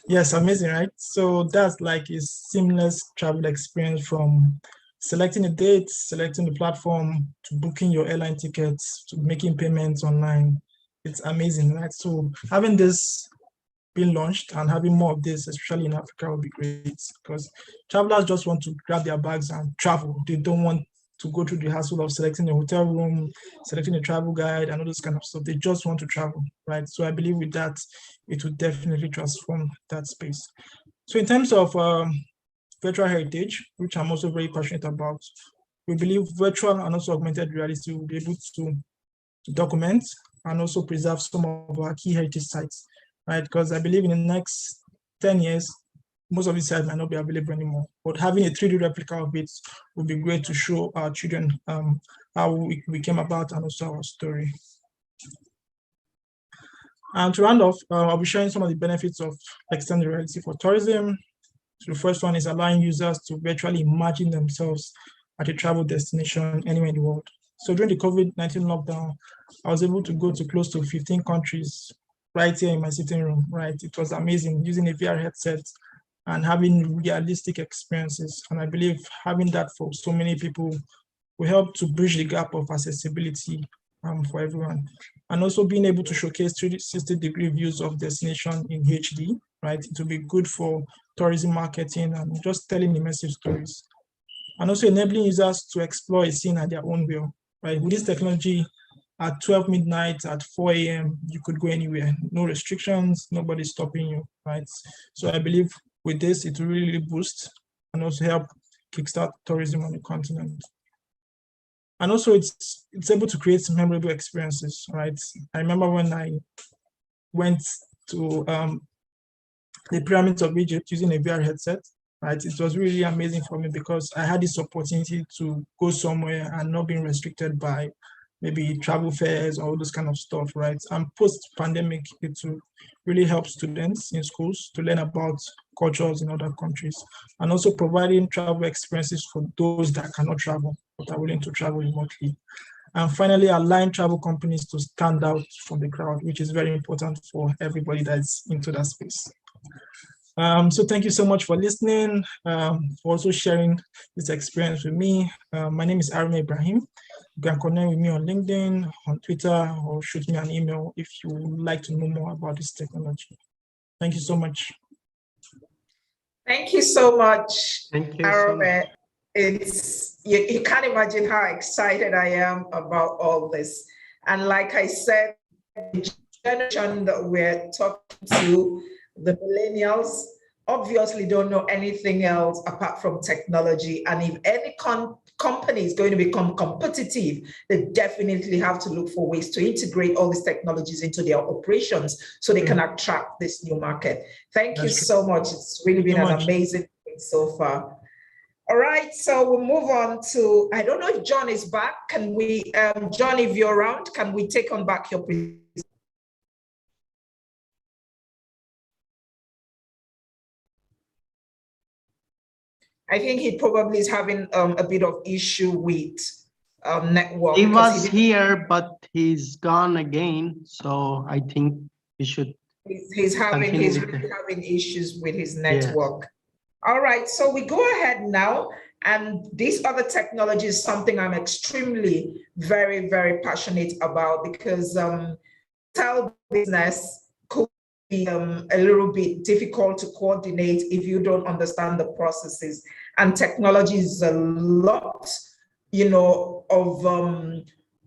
Yes, amazing, right? So that's like a seamless travel experience from selecting a date, selecting the platform, to booking your airline tickets, to making payments online. It's amazing, right? So having this being launched and having more of this, especially in Africa, would be great, because travelers just want to grab their bags and travel. They don't want to go through the hassle of selecting a hotel room, selecting a travel guide, and all this kind of stuff. They just want to travel, right? So I believe with that, it will definitely transform that space. So in terms of virtual heritage, which I'm also very passionate about, we believe virtual and also augmented reality will be able to document and also preserve some of our key heritage sites, right? Because I believe in the next 10 years, most of these sites might not be available anymore, but having a 3D replica of it would be great to show our children how we came about and also our story. And to round off, I'll be sharing some of the benefits of extended reality for tourism. So the first one is allowing users to virtually imagine themselves at a travel destination anywhere in the world. So during the COVID-19 lockdown, I was able to go to close to 15 countries right here in my sitting room, right? It was amazing using a VR headset and having realistic experiences. And I believe having that for so many people will help to bridge the gap of accessibility for everyone. And also being able to showcase 360-degree views of destination in HD, right? It will be good for tourism marketing and just telling immersive stories. And also enabling users to explore a scene at their own will, right? With this technology, at 12 midnight, at 4 a.m., you could go anywhere, no restrictions, nobody stopping you, right? So I believe with this, it will really boost and also help kickstart tourism on the continent. And also it's able to create memorable experiences, right? I remember when I went to the pyramids of Egypt using a VR headset, right? It was really amazing for me because I had this opportunity to go somewhere and not being restricted by maybe travel fairs or all this kind of stuff, right? And post-pandemic, it will really help students in schools to learn about cultures in other countries, and also providing travel experiences for those that cannot travel but are willing to travel remotely. And finally, allowing travel companies to stand out from the crowd, which is very important for everybody that's into that space. So thank you so much for listening, for also sharing this experience with me. My name is Arun Ibrahim. You can connect with me on LinkedIn, on Twitter, or shoot me an email if you would like to know more about this technology. Thank you so much. Thank you so much, Thank you Arun. so much. You can't imagine how excited I am about all this. And like I said, the generation that we're talking to, the millennials, obviously don't know anything else apart from technology. And if any company is going to become competitive, they definitely have to look for ways to integrate all these technologies into their operations so they can attract this new market. Thank you so much. It's really been an amazing thing so far. All right, so we'll move on to, I don't know if John is back. Can we, John, if you're around, can we take on back your presentation? I think he probably is having a bit of issue with network. He was here, but he's gone again. So I think we should. He's having issues with his network. Yes. All right, so we go ahead now. And this other technology is something I'm extremely, very, very passionate about, because retail business could be a little bit difficult to coordinate if you don't understand the processes. And technology is a lot, you know, of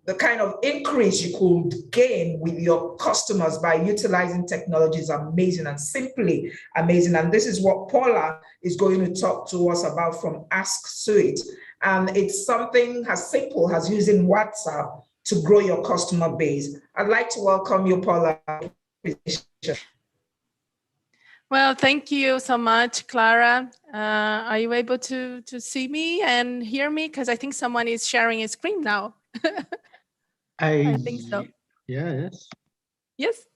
the kind of increase you could gain with your customers by utilizing technology is amazing and simply amazing. And this is what Paula is going to talk to us about from Ask Suite. And it's something as simple as using WhatsApp to grow your customer base. I'd like to welcome you, Paula. Well, thank you so much, Clara. Are you able to see me and hear me? Because I think someone is sharing a screen now. I think so. Yes. Yes.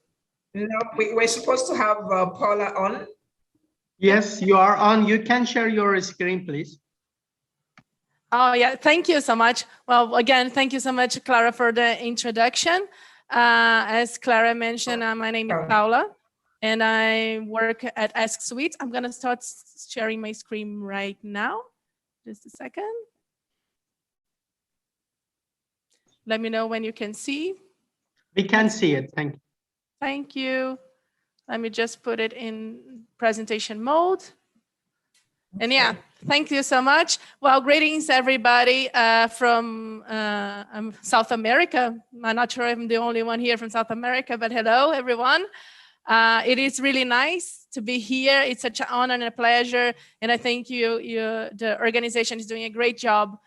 No, we're supposed to have Paula on. Yes, you are on. You can share your screen, please. Oh, yeah. Thank you so much. Well, again, thank you so much, Clara, for the introduction. As Clara mentioned, my name is Paula, and I work at Ask Suite. I'm going to start sharing my screen right now. Just a second. Let me know when you can see. We can see it. Thank you. Thank you. Let me just put it in presentation mode. And yeah, thank you so much. Well, greetings everybody from South America. I'm not sure I'm the only one here from South America, but hello everyone. It is really nice to be here. It's such an honor and a pleasure. And I think the organization is doing a great job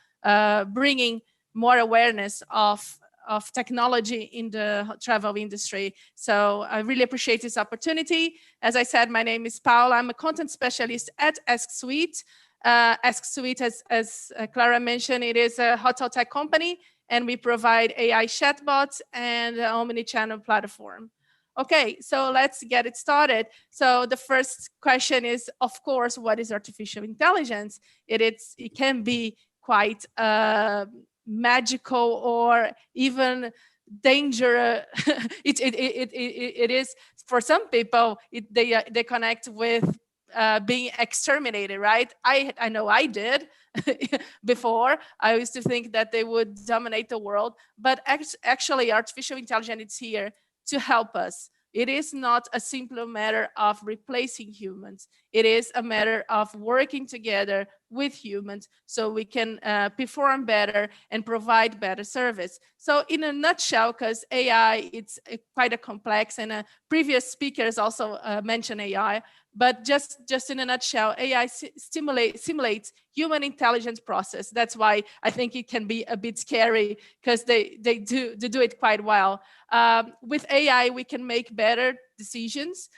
bringing more awareness of technology in the travel industry. So I really appreciate this opportunity. As I said, my name is Paula. I'm a content specialist at Ask Suite. Ask Suite, as Clara mentioned, it is a hotel tech company, and we provide AI chatbots and an omni-channel platform. Okay, so let's get it started. So the first question is, of course, what is artificial intelligence? It can be quite magical or even dangerous. It is for some people. They connect with being exterminated, right? I know I did before. I used to think that they would dominate the world, but actually, artificial intelligence is here to help us. It is not a simple matter of replacing humans. It is a matter of working together with humans so we can perform better and provide better service. So in a nutshell, because AI, it's quite a complex, and previous speakers also mentioned AI, but just in a nutshell, AI simulates human intelligence process. That's why I think it can be a bit scary, because they do it quite well. With AI, we can make better decisions.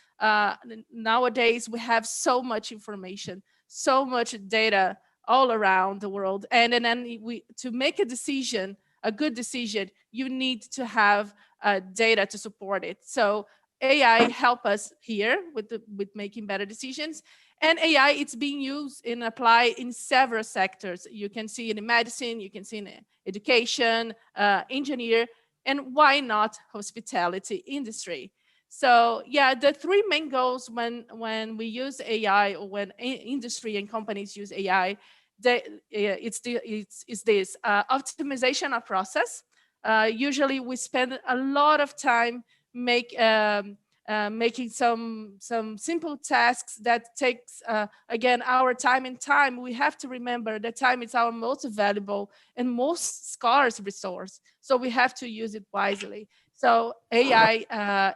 Nowadays, we have so much information, so much data all around the world. And then to make a decision, a good decision, you need to have data to support it. So AI help us here with making better decisions. And AI, it's being used and applied in several sectors. You can see it in medicine, you can see it in education, engineer, and why not hospitality industry? So yeah, the three main goals when we use AI, or when industry and companies use AI, it's this optimization of process. Usually we spend a lot of time making some simple tasks that takes again our time and time. We have to remember that time is our most valuable and most scarce resource, so we have to use it wisely. So AI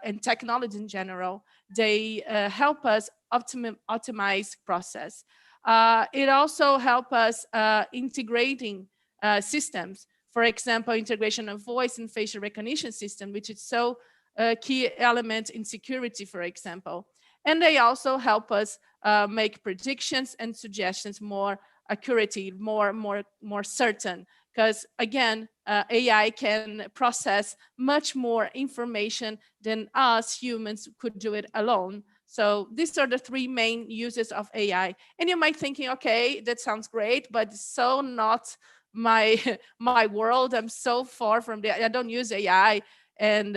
and technology in general, they help us optimize process. It also help us integrating systems. For example, integration of voice and facial recognition system, which is so a key element in security, for example. And they also help us make predictions and suggestions more accurate, more certain. Because again, AI can process much more information than us humans could do it alone. So these are the three main uses of AI. And you might be thinking, okay, that sounds great, but it's so not my world. I'm so far from there. I don't use AI. And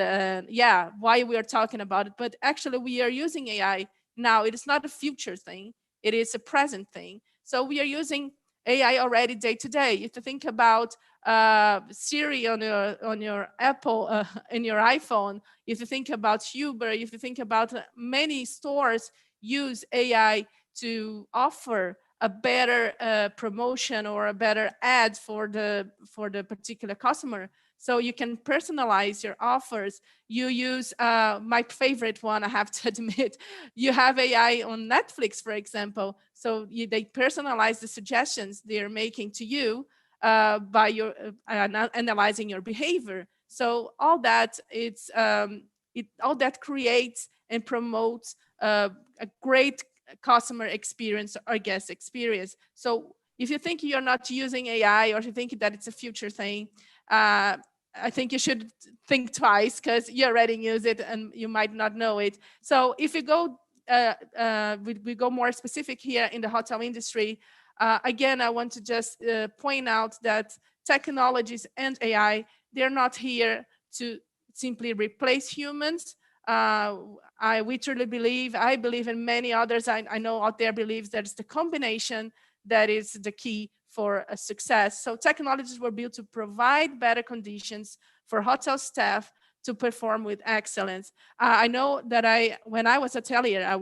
yeah, why we are talking about it. But actually, we are using AI now. It is not a future thing. It is a present thing. So we are using AI already day to day. If you think about Siri on your Apple, in your iPhone, if you think about Uber, if you think about many stores use AI to offer a better promotion or a better ad for the particular customer. So you can personalize your offers. You use my favorite one, I have to admit. You have AI on Netflix, for example. So they personalize the suggestions they're making to you by your analyzing your behavior. So all that all that creates and promotes a great customer experience or guest experience. So if you think you're not using AI, or if you think that it's a future thing, I think you should think twice, because you already use it and you might not know it. So if you go, we go more specific here in the hotel industry. Again, I want to just point out that technologies and AI, they're not here to simply replace humans. We truly believe, I believe, and many others I know out there believes that it's the combination that is the key for a success. So technologies were built to provide better conditions for hotel staff to perform with excellence. I know that when I was a hotelier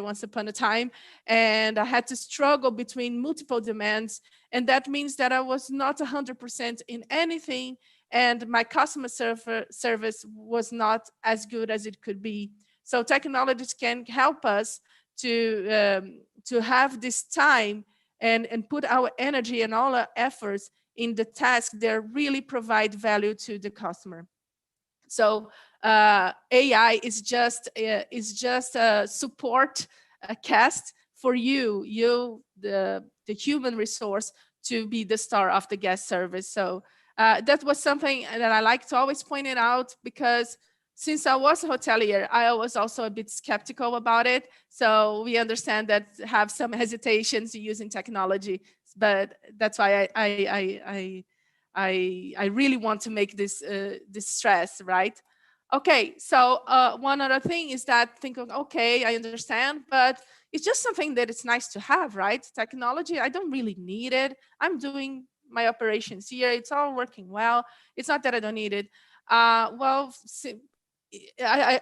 once upon a time, and I had to struggle between multiple demands. And that means that I was not 100% in anything, and my customer service was not as good as it could be. So technologies can help us to have this time and put our energy and all our efforts in the tasks that really provide value to the customer. So AI is just a support cast for you, the human resource, to be the star of the guest service. So that was something that I like to always point it out, because since I was a hotelier, I was also a bit skeptical about it. So we understand that have some hesitations using technology, but that's why I really want to make this stress, right? Okay, so one other thing is that okay, I understand, but it's just something that it's nice to have, right? Technology, I don't really need it. I'm doing my operations here. It's all working well. It's not that I don't need it.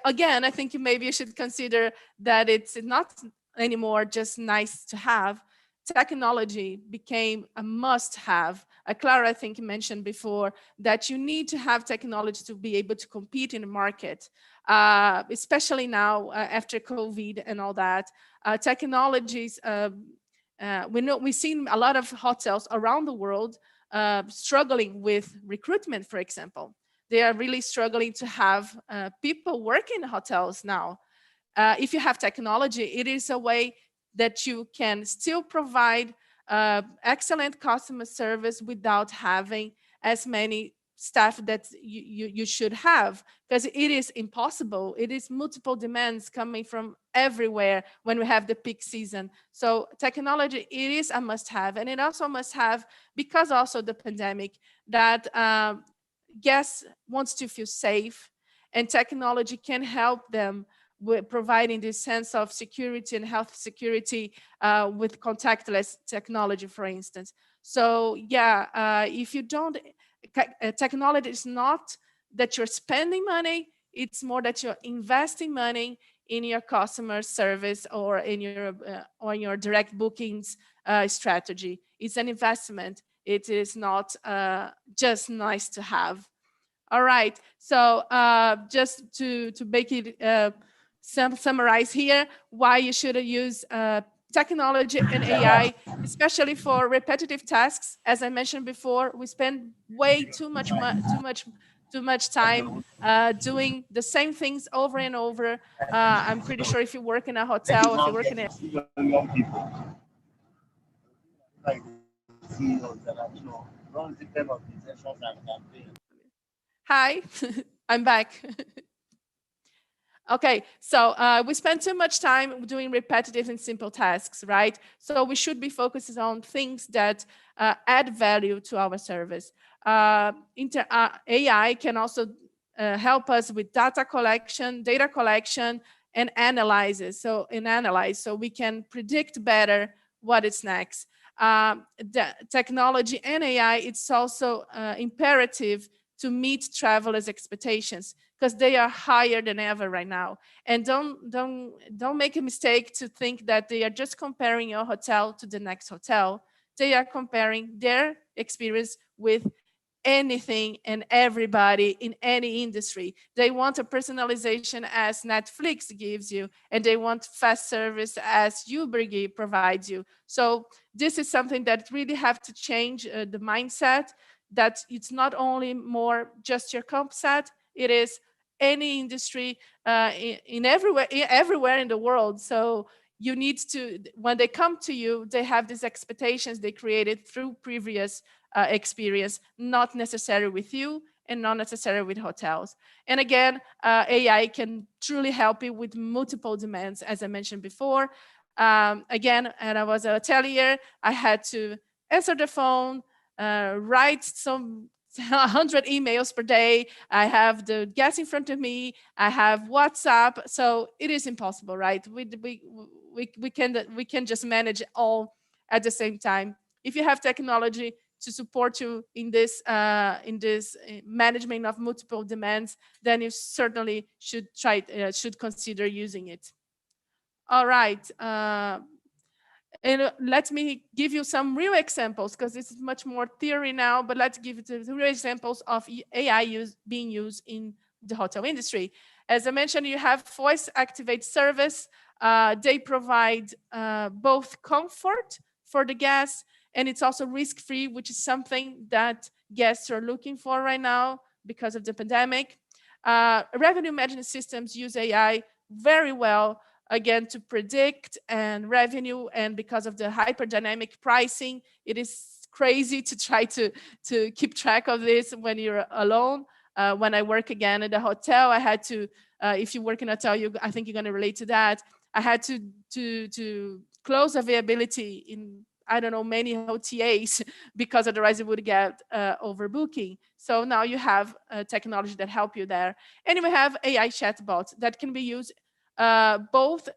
Again, I think maybe you should consider that it's not anymore just nice to have. Technology became a must-have. Clara, I think, mentioned before that you need to have technology to be able to compete in the market, especially now after COVID and all that. Technologies, we've seen a lot of hotels around the world struggling with recruitment, for example. They are really struggling to have people work in hotels now. If you have technology, it is a way that you can still provide excellent customer service without having as many staff that you should have, because it is impossible. It is multiple demands coming from everywhere when we have the peak season. So technology, it is a must-have, and it also must have, because also the pandemic, that guests wants to feel safe, and technology can help them with providing this sense of security and health security with contactless technology, for instance. So yeah, if you don't, technology is not that you're spending money, it's more that you're investing money in your customer service or in your direct bookings strategy. It's an investment. It is not just nice to have. All right, so just to make it summarize here, why you should use technology and AI, especially for repetitive tasks. As I mentioned before, we spend way too much time doing the same things over and over. I'm pretty sure if you work in a hotel, if you work in a young people, like CEOs that are, run different organizations and campaigns. Hi, I'm back. Okay, so we spend too much time doing repetitive and simple tasks, right? So we should be focusing on things that add value to our service. AI can also help us with data collection, and analyze. So we can predict better what is next. The technology and AI, it's also imperative to meet travelers' expectations, because they are higher than ever right now. And don't make a mistake to think that they are just comparing your hotel to the next hotel. They are comparing their experience with anything and everybody in any industry. They want a personalization as Netflix gives you, and they want fast service as Uber provides you. So this is something that really have to change the mindset, that it's not only more just your comp set, it is any industry in everywhere in the world. So you need to, when they come to you, they have these expectations they created through previous experience, not necessarily with you and not necessarily with hotels. And again, AI can truly help you with multiple demands, as I mentioned before. Again, and I was a hotelier, I had to answer the phone, write some 100 emails per day. I have the guest in front of me. I have WhatsApp. So it is impossible, right? We can just manage all at the same time. If you have technology to support you in this management of multiple demands, then you certainly should should consider using it. All right. And let me give you some real examples, because this is much more theory now, but let's give you the real examples of AI being used in the hotel industry. As I mentioned, you have voice activate service. They provide both comfort for the guests, and it's also risk-free, which is something that guests are looking for right now because of the pandemic. Revenue management systems use AI very well, again, to predict and revenue, and because of the hyperdynamic pricing, it is crazy to try to keep track of this when you're alone. When I work again at a hotel, I had to, if you work in a hotel, I think you're going to relate to that. I had to close availability in, I don't know, many OTAs because otherwise it would get overbooking. So now you have technology that help you there. And you have AI chatbots that can be used both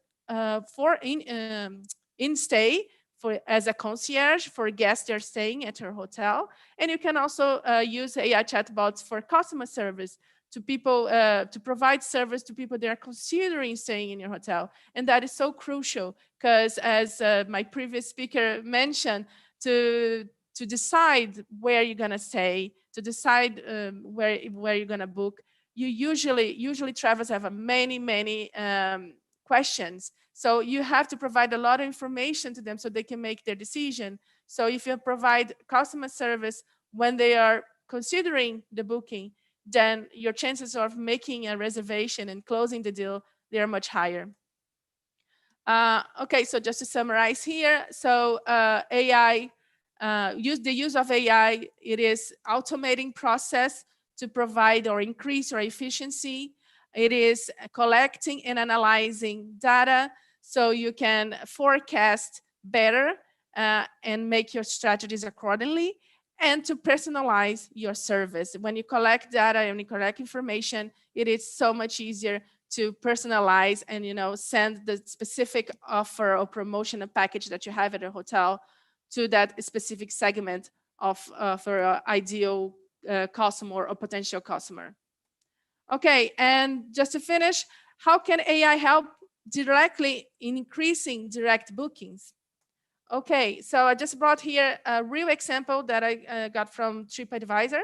for in stay, for as a concierge for guests that are staying at your hotel, and you can also use AI chatbots for customer service to people, to provide service to people that are considering staying in your hotel. And that is so crucial because, as my previous speaker mentioned, to decide where you're gonna stay, to decide where you're gonna book, you usually travelers have many questions. So you have to provide a lot of information to them so they can make their decision. So if you provide customer service when they are considering the booking, then your chances of making a reservation and closing the deal, they are much higher. Okay, so just to summarize here, so AI, the use of AI, it is automating process to provide or increase your efficiency. It is collecting and analyzing data so you can forecast better and make your strategies accordingly, and to personalize your service. When you collect data and you collect information, it is so much easier to personalize and send the specific offer or promotional package that you have at a hotel to that specific segment of for an ideal customer or potential customer. Okay, and just to finish, how can AI help directly in increasing direct bookings? Okay, so I just brought here a real example that I got from TripAdvisor.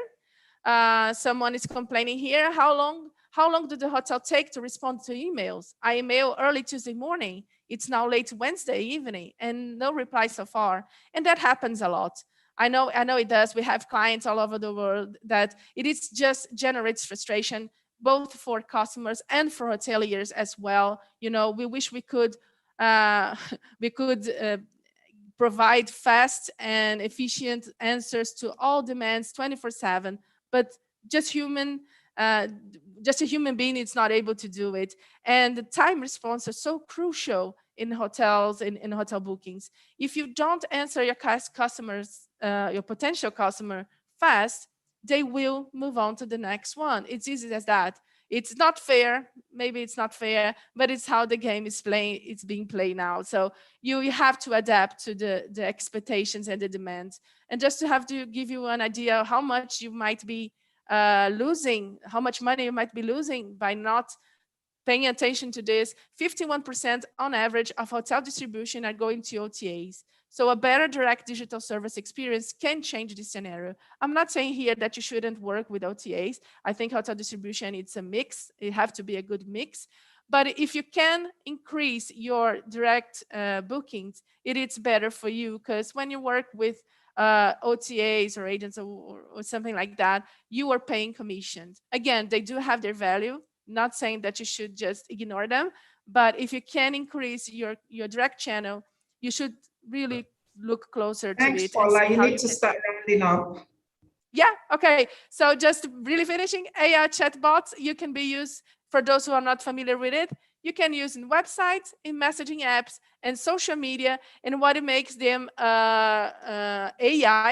Someone is complaining here, how long did the hotel take to respond to emails? I email early Tuesday morning. It's now late Wednesday evening and no reply so far. And that happens a lot. I know it does. We have clients all over the world that it is just generates frustration, both for customers and for hoteliers as well. We wish we could provide fast and efficient answers to all demands 24/7, but just a human being is not able to do it. And the time response is so crucial in hotels, in hotel bookings. If you don't answer your customers, your potential customer fast, they will move on to the next one. It's easy as that. It's not fair. Maybe it's not fair, but it's how the game is playing. It's being played now. So you have to adapt to the expectations and the demands. And just to give you an idea of how much you might be losing, how much money you might be losing by not paying attention to this, 51% on average of hotel distribution are going to OTAs. So a better direct digital service experience can change this scenario. I'm not saying here that you shouldn't work with OTAs. I think hotel distribution, it's a mix. It has to be a good mix. But if you can increase your direct bookings, it is better for you, because when you work with OTAs or agents or something like that, you are paying commissions. Again, they do have their value. Not saying that you should just ignore them, but if you can increase your direct channel, you should really look closer to it. Thanks, Paula. You need to start rounding up. Yeah, okay. So just really finishing, AI chatbots, you can be used, for those who are not familiar with it, you can use in websites, in messaging apps, and social media. And what it makes them AI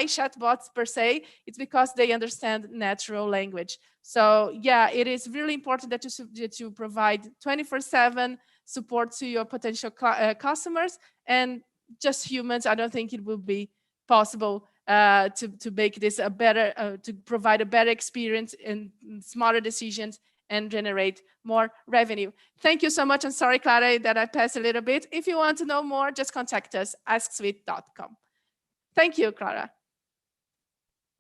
chatbots per se, it's because they understand natural language. So yeah, it is really important that you provide 24/7 support to your potential customers, and just humans. I don't think it will be possible to make this a better, to provide a better experience and smarter decisions and generate more revenue. Thank you so much. I'm sorry, Clara, that I passed a little bit. If you want to know more, just contact us, asksweet.com. Thank you, Clara.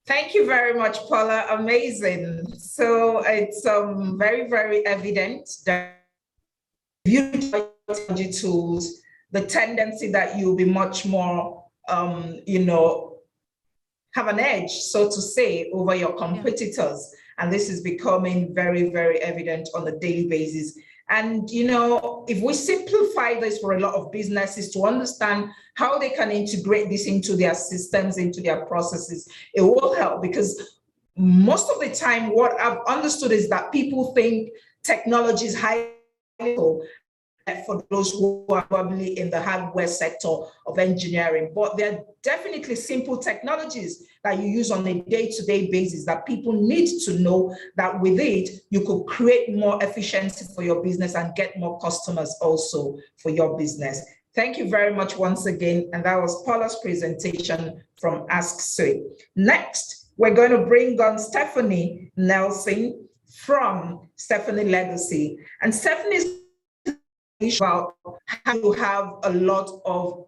Thank you very much, Paula. Amazing. So it's very, very evident that if you use technology tools, the tendency that you'll be much more, have an edge, so to say, over your competitors. And this is becoming very, very evident on a daily basis. And, if we simplify this for a lot of businesses to understand how they can integrate this into their systems, into their processes, it will help, because most of the time, what I've understood is that people think technology is highly for those who are probably in the hardware sector of engineering, but they're definitely simple technologies that you use on a day-to-day basis that people need to know that with it, you could create more efficiency for your business and get more customers also for your business. Thank you very much once again. And that was Paula's presentation from Ask Sweet. Next, we're going to bring on Stephanie Nelson from Stephanie Legacy. And Stephanie's about how you have a lot of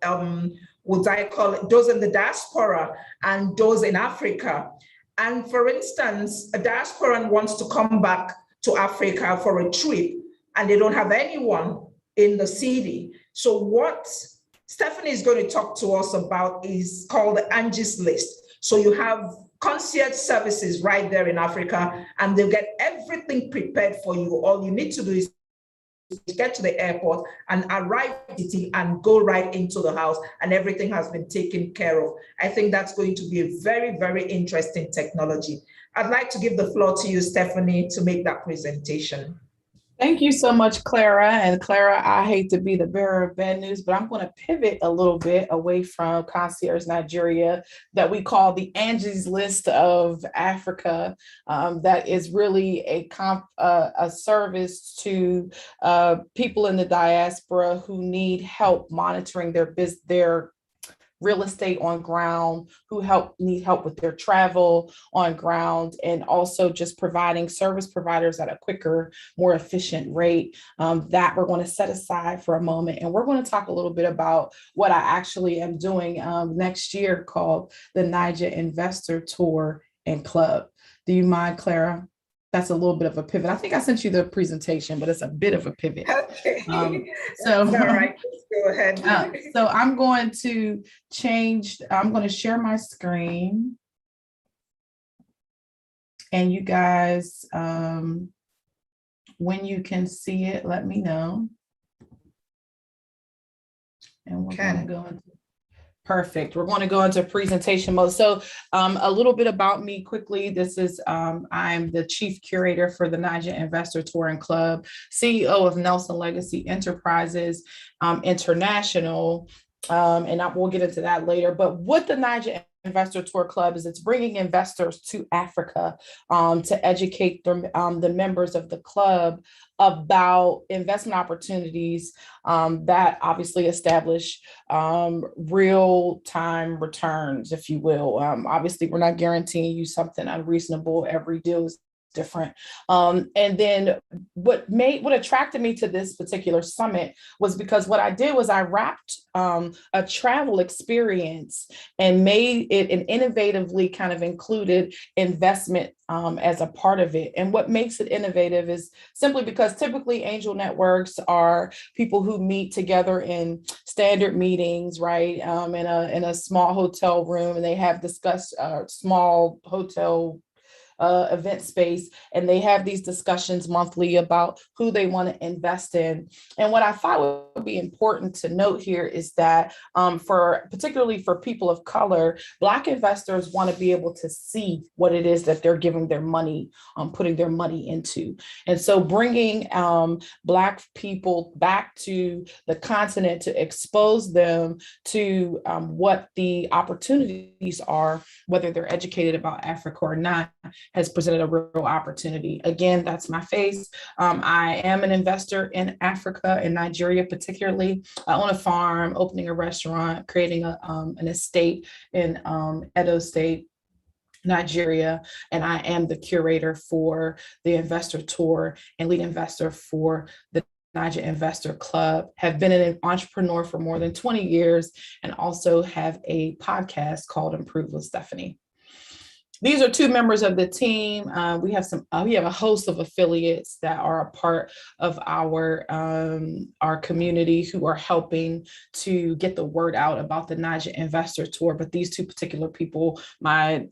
what I call it, those in the diaspora and those in Africa. And for instance, a diasporan wants to come back to Africa for a trip and they don't have anyone in the city. So what Stephanie is going to talk to us about is called the Angie's List. So you have concierge services right there in Africa, and they'll get everything prepared for you. All you need to do is get to the airport and arrive and go right into the house, and everything has been taken care of. I think that's going to be a very, very interesting technology. I'd like to give the floor to you, Stephanie, to make that presentation. Thank you so much, Clara. And Clara, I hate to be the bearer of bad news, but I'm going to pivot a little bit away from Concierge Nigeria, that we call the Angie's List of Africa. That is really a service to people in the diaspora who need help monitoring their real estate on ground, who need help with their travel on ground, and also just providing service providers at a quicker, more efficient rate. That we're going to set aside for a moment. And we're going to talk a little bit about what I actually am doing next year, called the Niger Investor Tour and Club. Do you mind, Clara? That's a little bit of a pivot. I think I sent you the presentation, but it's a bit of a pivot. Okay. So, all right, go ahead. So I'm going to I'm going to share my screen. And you guys, when you can see it, let me know. And we're going to go into perfect. We're going to go into presentation mode. So a little bit about me quickly. This is, I'm the chief curator for the Niger Investor Tour and Club, CEO of Nelson Legacy Enterprises International. And we'll get into that later. But what the Niger Investor Tour Club is, it's bringing investors to Africa to educate the members of the club about investment opportunities that obviously establish real-time returns, if you will. Obviously, we're not guaranteeing you something unreasonable. Every deal is different. And then what attracted me to this particular summit was because what I did was I wrapped a travel experience and made it an innovatively kind of included investment as a part of it. And what makes it innovative is simply because typically angel networks are people who meet together in standard meetings, right? In a small hotel room, and they have discussed small hotel event space, and they have these discussions monthly about who they want to invest in. And what I thought would be important to note here is that particularly for people of color, Black investors want to be able to see what it is that they're giving their money, putting their money into. And so bringing Black people back to the continent to expose them to what the opportunities are, whether they're educated about Africa or not, has presented a real opportunity. Again, that's my face. I am an investor in Africa, in Nigeria particularly. I own a farm, opening a restaurant, creating an estate in Edo State, Nigeria, and I am the curator for the investor tour and lead investor for the Niger Investor Club, have been an entrepreneur for more than 20 years, and also have a podcast called Improve with Stephanie. These are two members of the team. We have a host of affiliates that are a part of our community who are helping to get the word out about the Niger Investor Tour. But these two particular people, my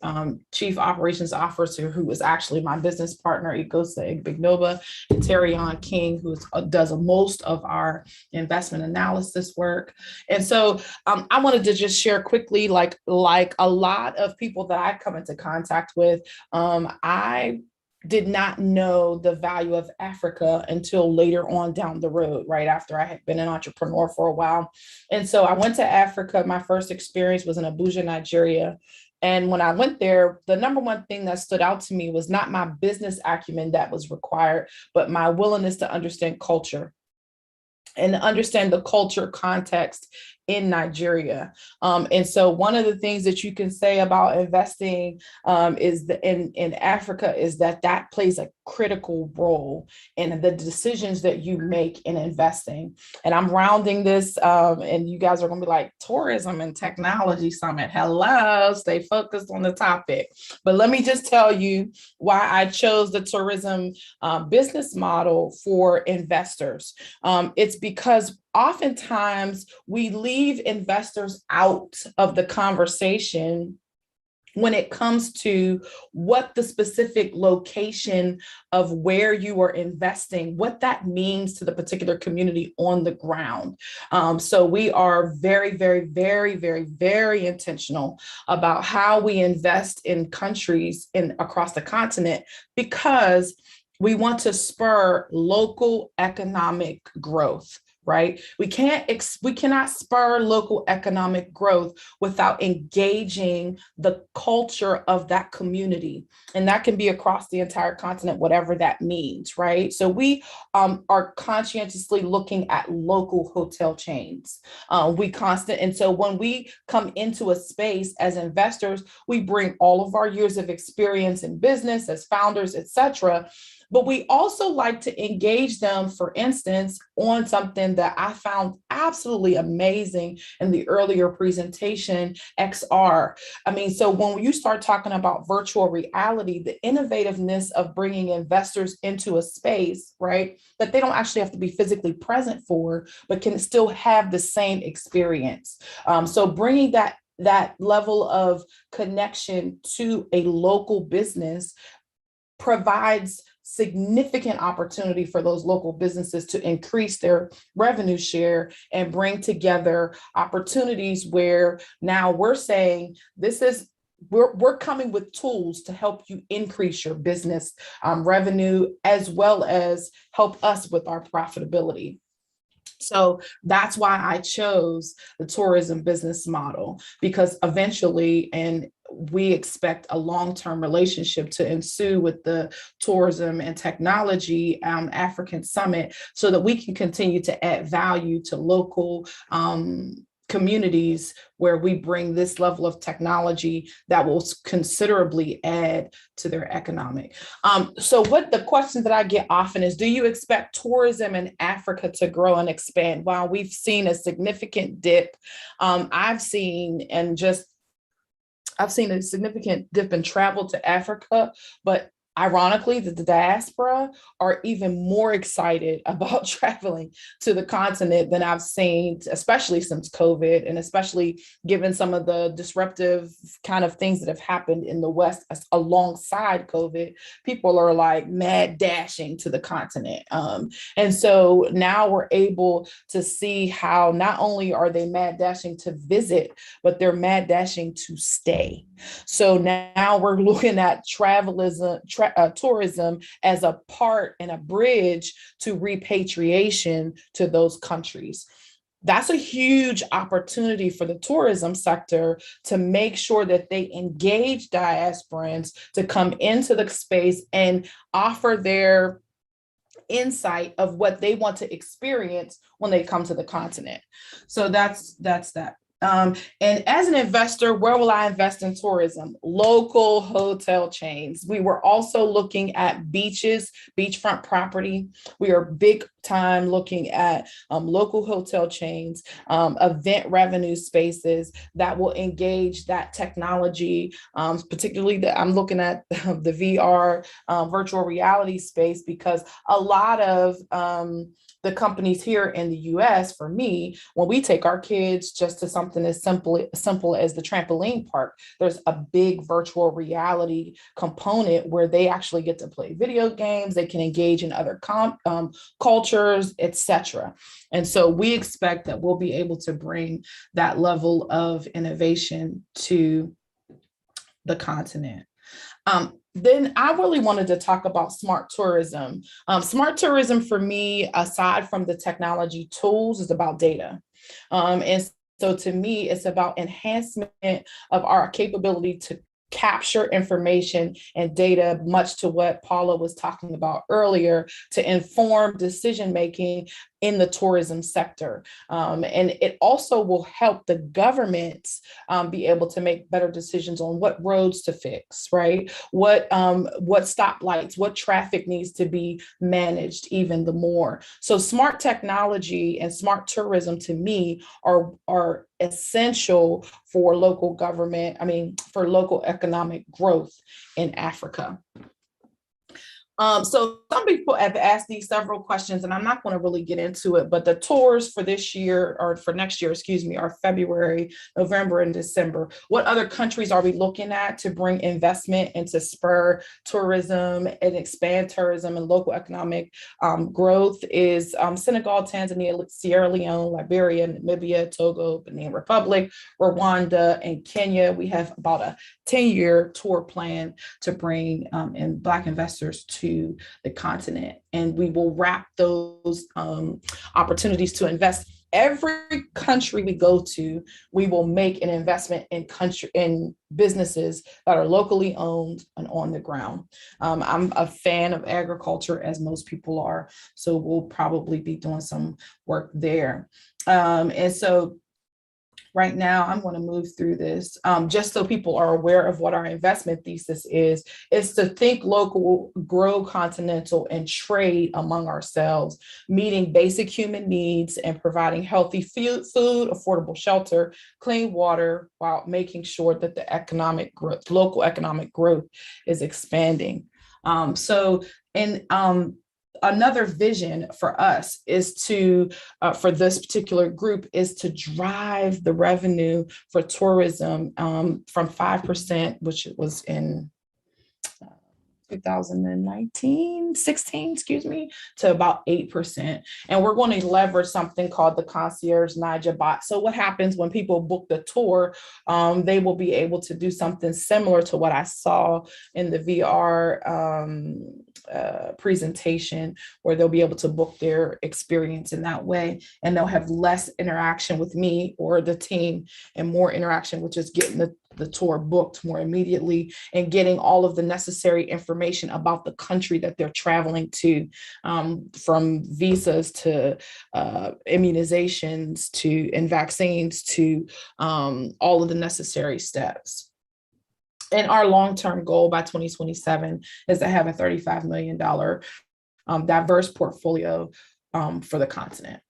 Chief Operations Officer, who is actually my business partner, Igosa Igbignova, and Terrion King, who does most of our investment analysis work. And so I wanted to just share quickly, like a lot of people that I come into contact with, I did not know the value of Africa until later on down the road, right after I had been an entrepreneur for a while. And so I went to Africa. My first experience was in Abuja, Nigeria. And when I went there, the number one thing that stood out to me was not my business acumen that was required, but my willingness to understand culture and understand the culture context in Nigeria. And so one of the things that you can say about investing is that in Africa is that plays a critical role in the decisions that you make in investing. And I'm rounding this, and you guys are gonna be like, tourism and technology summit, hello, stay focused on the topic. But let me just tell you why I chose the tourism business model for investors. It's because oftentimes we leave investors out of the conversation when it comes to what the specific location of where you are investing, what that means to the particular community on the ground. So we are very, very, very, very, very intentional about how we invest in countries across the continent, because we want to spur local economic growth. Right? We cannot spur local economic growth without engaging the culture of that community. And that can be across the entire continent, whatever that means, right? So we are conscientiously looking at local hotel chains. And so when we come into a space as investors, we bring all of our years of experience in business as founders, et cetera. But we also like to engage them, for instance, on something that I found absolutely amazing in the earlier presentation, XR. I mean, so when you start talking about virtual reality, the innovativeness of bringing investors into a space, right, that they don't actually have to be physically present for, but can still have the same experience. So bringing that level of connection to a local business provides significant opportunity for those local businesses to increase their revenue share and bring together opportunities where now we're saying we're coming with tools to help you increase your business revenue, as well as help us with our profitability. So that's why I chose the tourism business model, because eventually, and we expect a long-term relationship to ensue with the Tourism and Technology African Summit, so that we can continue to add value to local communities where we bring this level of technology that will considerably add to their economic. So what the question that I get often is, do you expect tourism in Africa to grow and expand? While we've seen a significant dip, I've seen a significant dip in travel to Africa, but Ironically, the diaspora are even more excited about traveling to the continent than I've seen, especially since COVID, and especially given some of the disruptive kind of things that have happened in the West alongside COVID. People are like mad dashing to the continent. And so now we're able to see how not only are they mad dashing to visit, but they're mad dashing to stay. So now we're looking at tourism as a part and a bridge to repatriation to those countries. That's a huge opportunity for the tourism sector to make sure that they engage diasporans to come into the space and offer their insight of what they want to experience when they come to the continent. So that's that. And as an investor, where will I invest in tourism? Local hotel chains. We were also looking at beaches, beachfront property. We are big time looking at local hotel chains, event revenue spaces that will engage that technology, particularly I'm looking at the VR virtual reality space, because a lot of the companies here in the US, for me, when we take our kids just to something as simple as the trampoline park, there's a big virtual reality component where they actually get to play video games, they can engage in other cultures, etc. And so we expect that we'll be able to bring that level of innovation to the continent. Then I really wanted to talk about smart tourism. Smart tourism for me, aside from the technology tools, is about data. And so to me, it's about enhancement of our capability to capture information and data, much to what Paula was talking about earlier, to inform decision-making in the tourism sector. And it also will help the governments be able to make better decisions on what roads to fix, right? What stoplights, what traffic needs to be managed even the more. So smart technology and smart tourism to me are essential for local government, for local economic growth in Africa. So some people have asked these several questions, and I'm not going to really get into it, but the tours for this year, or for next year, excuse me, are February, November, and December. What other countries are we looking at to bring investment and to spur tourism and expand tourism and local economic growth is Senegal, Tanzania, Sierra Leone, Liberia, Namibia, Togo, Benin Republic, Rwanda, and Kenya. We have about a 10-year tour plan to bring in Black investors to the continent, and we will wrap those opportunities to invest. Every country we go to, we will make an investment in businesses that are locally owned and on the ground. I'm a fan of agriculture, as most people are, so we'll probably be doing some work there. And so right now, I'm going to move through this just so people are aware of what our investment thesis is to think local, grow continental, and trade among ourselves, meeting basic human needs and providing healthy food, affordable shelter, clean water, while making sure that the economic growth, local economic growth is expanding. Another vision for us is to, for this particular group, is to drive the revenue for tourism from 5%, which it was in 16, to about 8%. And we're going to leverage something called the concierge Niger bot. So what happens when people book the tour, they will be able to do something similar to what I saw in the VR presentation, where they'll be able to book their experience in that way, and they'll have less interaction with me or the team and more interaction with just getting the tour booked more immediately and getting all of the necessary information about the country that they're traveling to, from visas to immunizations and vaccines to all of the necessary steps. And our long-term goal by 2027 is to have a $35 million diverse portfolio for the continent.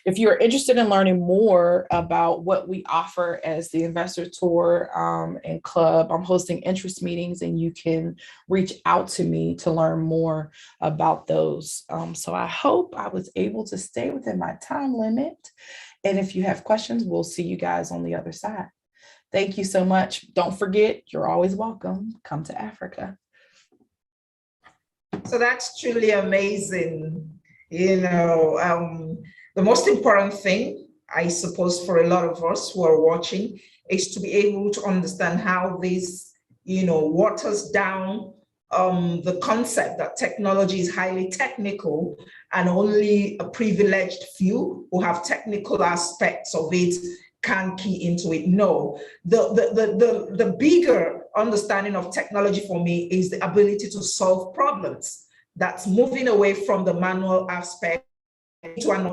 If you're interested in learning more about what we offer as the Investor Tour and Club, I'm hosting interest meetings, and you can reach out to me to learn more about those. So I hope I was able to stay within my time limit. And if you have questions, we'll see you guys on the other side. Thank you so much. Don't forget, you're always welcome. Come to Africa. So that's truly amazing. The most important thing, I suppose, for a lot of us who are watching is to be able to understand how this, waters down the concept that technology is highly technical and only a privileged few who have technical aspects of it can key into it. No, the bigger understanding of technology for me is the ability to solve problems. That's moving away from the manual aspect to an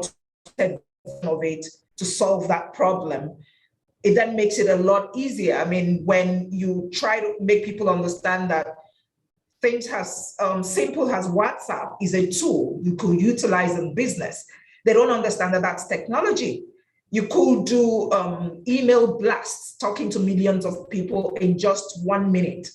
of it to solve that problem. It then makes it a lot easier. I mean, when you try to make people understand that things as simple as WhatsApp is a tool you could utilize in business, they don't understand that that's technology. You could do email blasts talking to millions of people in just 1 minute,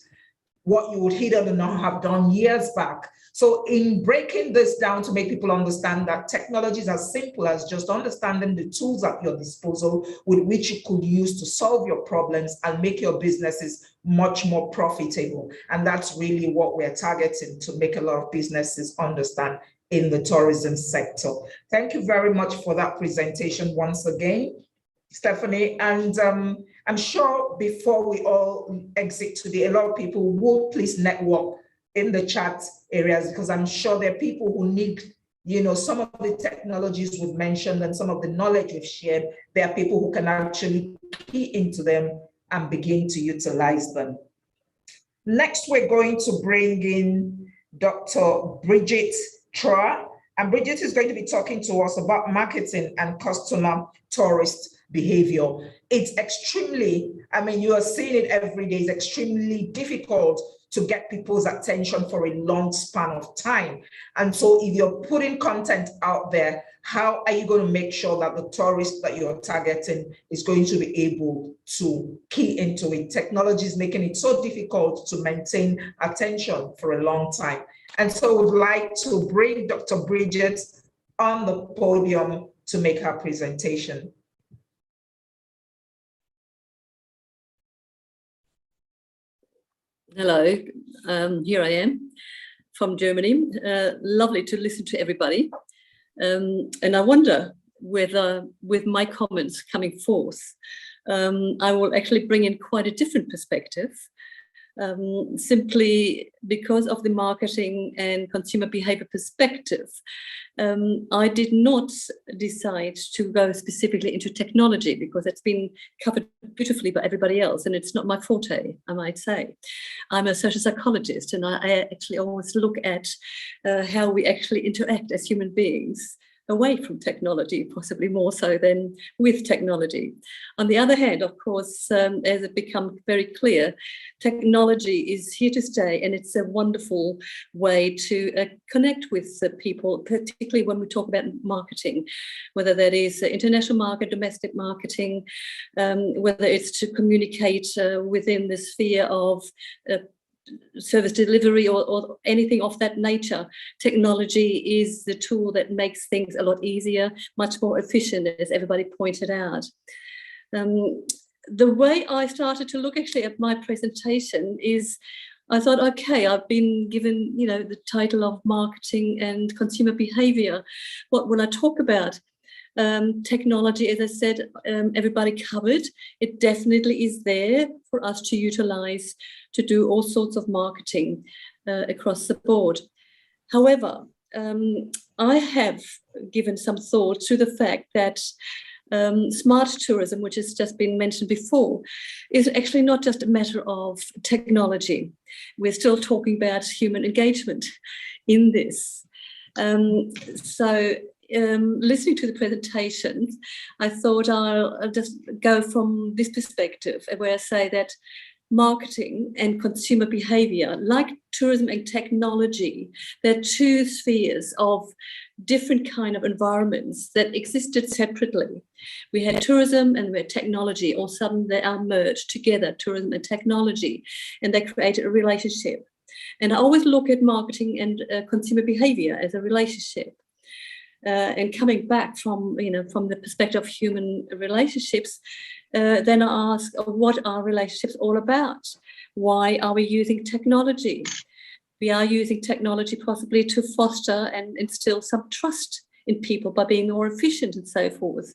what you would either not have done years back. So in breaking this down to make people understand that technology is as simple as just understanding the tools at your disposal with which you could use to solve your problems and make your businesses much more profitable. And that's really what we're targeting to make a lot of businesses understand in the tourism sector. Thank you very much for that presentation once again, Stephanie. And I'm sure before we all exit today, a lot of people will please network in the chat areas, because I'm sure there are people who need, some of the technologies we've mentioned and some of the knowledge we've shared. There are people who can actually key into them and begin to utilize them. Next, we're going to bring in Dr. Bridget Troa, and Bridget is going to be talking to us about marketing and customer tourist behavior. It's extremely, you are seeing it every day, it's extremely difficult to get people's attention for a long span of time. And so if you're putting content out there, how are you going to make sure that the tourist that you're targeting is going to be able to key into it? Technology is making it so difficult to maintain attention for a long time. And so we'd like to bring Dr. Bridget on the podium to make her presentation. Hello, here I am from Germany. Lovely to listen to everybody. And I wonder whether with my comments coming forth, I will actually bring in quite a different perspective, simply because of the marketing and consumer behavior perspective. I did not decide to go specifically into technology because it's been covered beautifully by everybody else, and it's not my forte, I might say. I'm a social psychologist, and I actually always look at how we actually interact as human beings away from technology, possibly more so than with technology. On the other hand, of course, as it becomes very clear, technology is here to stay, and it's a wonderful way to connect with people, particularly when we talk about marketing, whether that is international market, domestic marketing, whether it's to communicate within the sphere of service delivery or anything of that nature. Technology is the tool that makes things a lot easier, much more efficient, as everybody pointed out. The way I started to look actually at my presentation is, I thought, okay, I've been given, the title of marketing and consumer behavior. What will I talk about? Technology, as I said, everybody covered. It definitely is there for us to utilize to do all sorts of marketing across the board. However, I have given some thought to the fact that smart tourism, which has just been mentioned before, is actually not just a matter of technology. We're still talking about human engagement in this. Listening to the presentations, I thought I'll just go from this perspective, where I say that marketing and consumer behavior, like tourism and technology, they're two spheres of different kind of environments that existed separately. We had tourism and we had technology. All of a sudden they are merged together, tourism and technology, and they created a relationship. And I always look at marketing and consumer behavior as a relationship. And coming back from, from the perspective of human relationships, then I ask, what are relationships all about? Why are we using technology? We are using technology possibly to foster and instill some trust in people by being more efficient and so forth.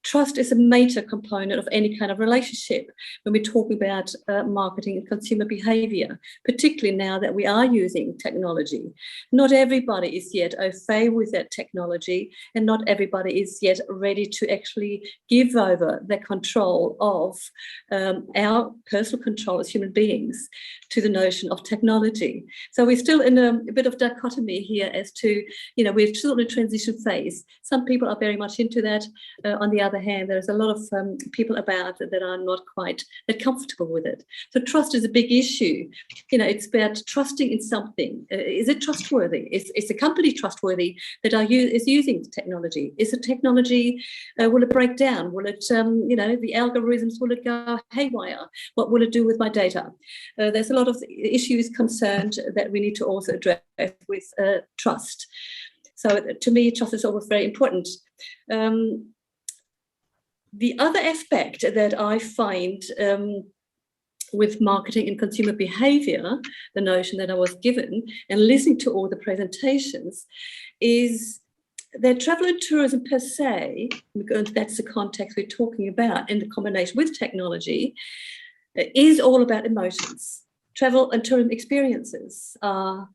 Trust is a major component of any kind of relationship when we're talking about marketing and consumer behavior, particularly now that we are using technology. Not everybody is yet au fait with that technology, and not everybody is yet ready to actually give over the control of our personal control as human beings to the notion of technology. So we're still in a bit of dichotomy here as to, we're still in a transition phase. Some people are very much into that. On the other hand, there's a lot of people about that are not quite that comfortable with it. So trust is a big issue. It's about trusting in something. Is it trustworthy? Is the company trustworthy that is using the technology? Is the technology, will it break down? Will it, the algorithms, will it go haywire? What will it do with my data? There's a lot of issues concerned that we need to also address with trust. So to me, trust is always very important. The other aspect that I find with marketing and consumer behavior, the notion that I was given and listening to all the presentations, is that travel and tourism per se, because that's the context we're talking about, in the combination with technology, is all about emotions. Travel and tourism experiences are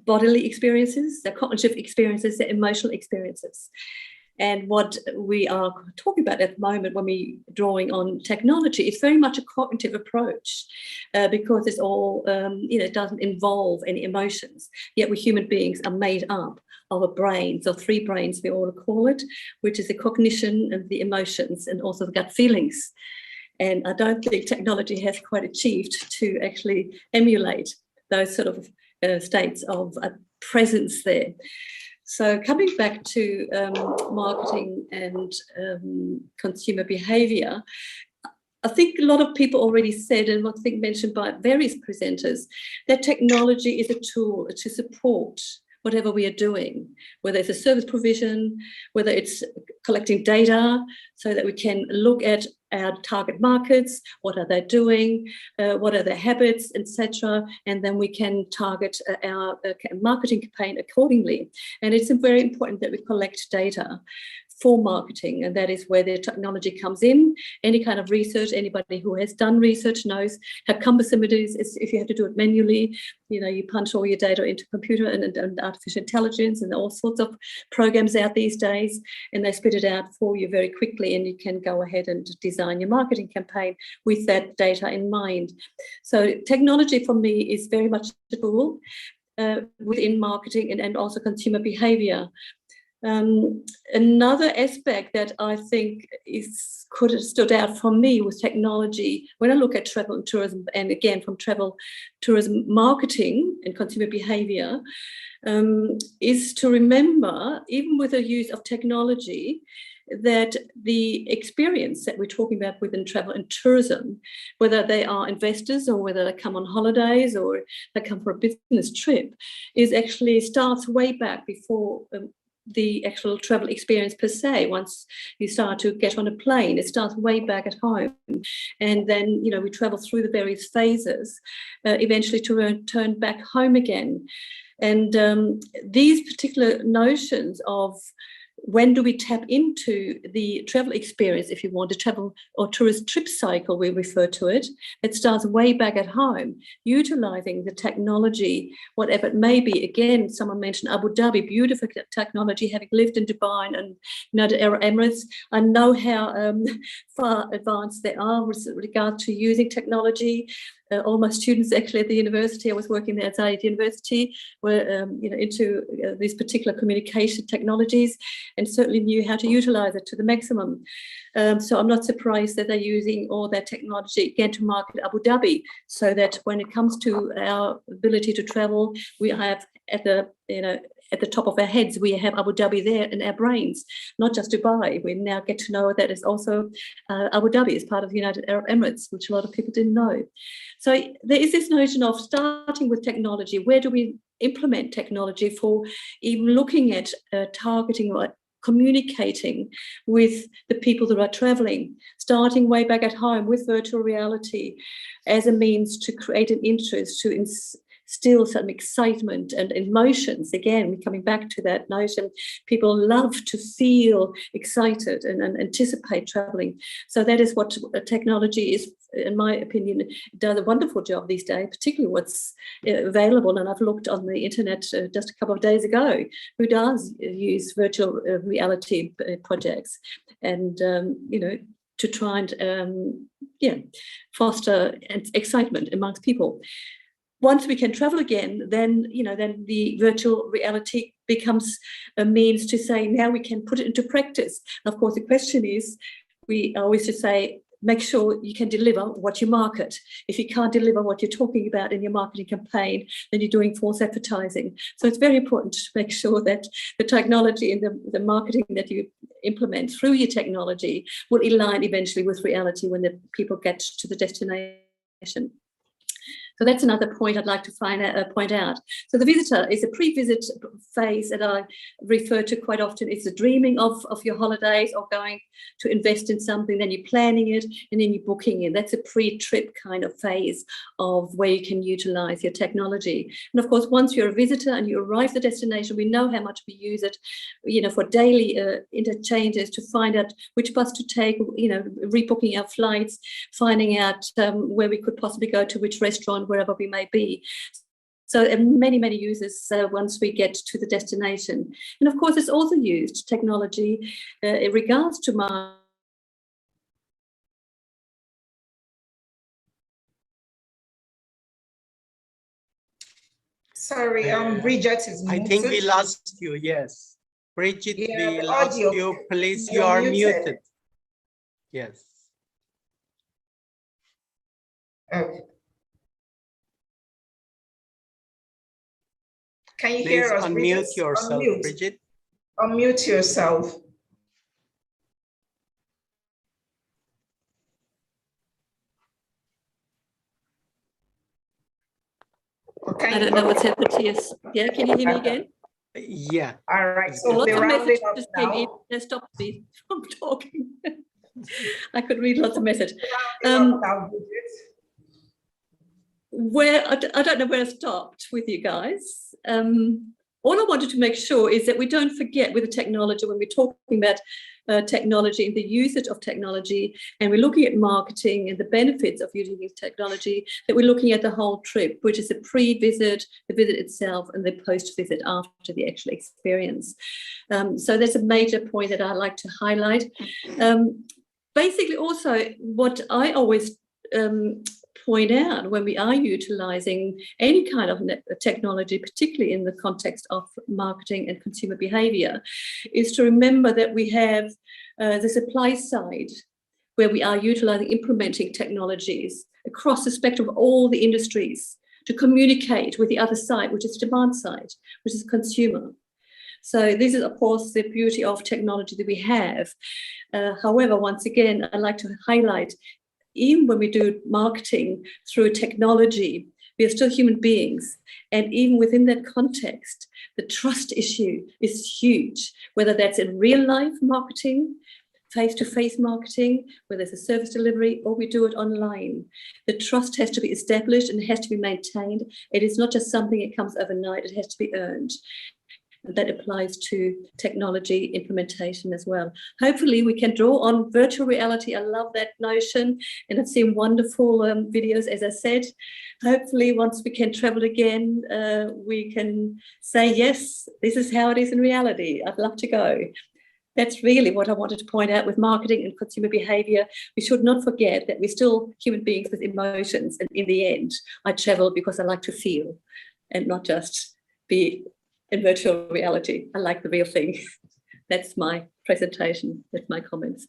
bodily experiences, they're cognitive experiences, they're emotional experiences. And what we are talking about at the moment when we're drawing on technology is very much a cognitive approach because it's all, it doesn't involve any emotions. Yet we human beings are made up of a brain, so 3 brains we all call it, which is the cognition and the emotions and also the gut feelings. And I don't think technology has quite achieved to actually emulate those sort of states of presence there. So coming back to marketing and consumer behavior, I think a lot of people already said, and I think mentioned by various presenters, that technology is a tool to support whatever we are doing, whether it's a service provision, whether it's collecting data so that we can look at our target markets, what are they doing, what are their habits, etc. And then we can target our marketing campaign accordingly. And it's very important that we collect data for marketing, and that is where the technology comes in. Any kind of research, anybody who has done research knows how cumbersome it is if you have to do it manually. You punch all your data into computer and artificial intelligence and all sorts of programs out these days, and they spit it out for you very quickly, and you can go ahead and design your marketing campaign with that data in mind. So technology for me is very much a tool within marketing and also consumer behavior. Another aspect that I think could have stood out for me with technology when I look at travel and tourism, and again from travel, tourism, marketing and consumer behavior, is to remember, even with the use of technology, that the experience that we're talking about within travel and tourism, whether they are investors or whether they come on holidays or they come for a business trip, is actually starts way back before the actual travel experience per se. Once you start to get on a plane, it starts way back at home, and then we travel through the various phases, eventually to return back home again. And these particular notions of when do we tap into the travel experience, if you want, a travel or tourist trip cycle, we refer to it. It starts way back at home, utilizing the technology, whatever it may be. Again, someone mentioned Abu Dhabi, beautiful technology, having lived in Dubai and the Arab Emirates. I know how far advanced they are with regard to using technology. all my students actually at the university, I was working there at university, were into these particular communication technologies, and certainly knew how to utilize it to the maximum. So I'm not surprised that they're using all that technology again to market Abu Dhabi, so that when it comes to our ability to travel, we have at the top of our heads, we have Abu Dhabi there in our brains, not just Dubai. We now get to know that it's also Abu Dhabi is part of the United Arab Emirates, which a lot of people didn't know. So there is this notion of starting with technology. Where do we implement technology for even looking at targeting or communicating with the people that are traveling, starting way back at home with virtual reality as a means to create an interest, to instill some excitement and emotions. Again, we're coming back to that notion. People love to feel excited and anticipate traveling. So that is what technology is, in my opinion, does a wonderful job these days, particularly what's available. And I've looked on the internet just a couple of days ago, who does use virtual reality projects and, to try and, foster excitement amongst people. Once we can travel again, then the virtual reality becomes a means to say, now we can put it into practice. And of course, the question is, we always just say, make sure you can deliver what you market. If you can't deliver what you're talking about in your marketing campaign, then you're doing false advertising. So it's very important to make sure that the technology and the marketing that you implement through your technology will align eventually with reality when the people get to the destination. So that's another point I'd like to point out. So the visitor is a pre-visit phase that I refer to quite often. It's the dreaming of your holidays or going to invest in something, then you're planning it and then you're booking it. That's a pre-trip kind of phase of where you can utilize your technology. And of course, once you're a visitor and you arrive at the destination, we know how much we use it, for daily interchanges, to find out which bus to take, rebooking our flights, finding out where we could possibly go to which restaurant, wherever we may be. So many users once we get to the destination. And of course, it's also used technology in regards to Sorry, Bridget is muted. I think we lost you, yes. Bridget, we lost audio. you. Please, you You're are muted. muted. Yes. Okay. Can you Please hear us, unmute Bridget? yourself, Unmute. Bridget. Unmute yourself. I don't know what's happened to us. Yeah, can you hear me again? Yeah. All right. So Lots we're of rounding messages up just came in. now. They stopped me from talking. I could read lots of messages. Rounding up now, Bridget. Where I don't know where I stopped with you guys. All I wanted to make sure is that we don't forget with the technology, when we're talking about technology and the usage of technology, and we're looking at marketing and the benefits of using this technology, that we're looking at the whole trip, which is the pre-visit, the visit itself, and the post-visit after the actual experience. So that's a major point that I like to highlight. Basically, also, what I always point out when we are utilizing any kind of technology, particularly in the context of marketing and consumer behavior, is to remember that we have the supply side where we are utilizing, implementing technologies across the spectrum of all the industries to communicate with the other side, which is demand side, which is consumer. So this is, of course, the beauty of technology that we have. However, once again, I'd like to highlight, even when we do marketing through technology, we are still human beings. And even within that context, the trust issue is huge, whether that's in real life marketing, face-to-face marketing, whether it's a service delivery, or we do it online. The trust has to be established and it has to be maintained. It is not just something that comes overnight, it has to be earned. And that applies to technology implementation as well. Hopefully we can draw on virtual reality. I love that notion, and I've seen wonderful videos, as I said. Hopefully once we can travel again, we can say, yes, this is how it is in reality. I'd love to go. That's really what I wanted to point out with marketing and consumer behavior. We should not forget that we're still human beings with emotions. And in the end, I travel because I like to feel and not just be in virtual reality. I like the real thing. That's my presentation. That's my comments.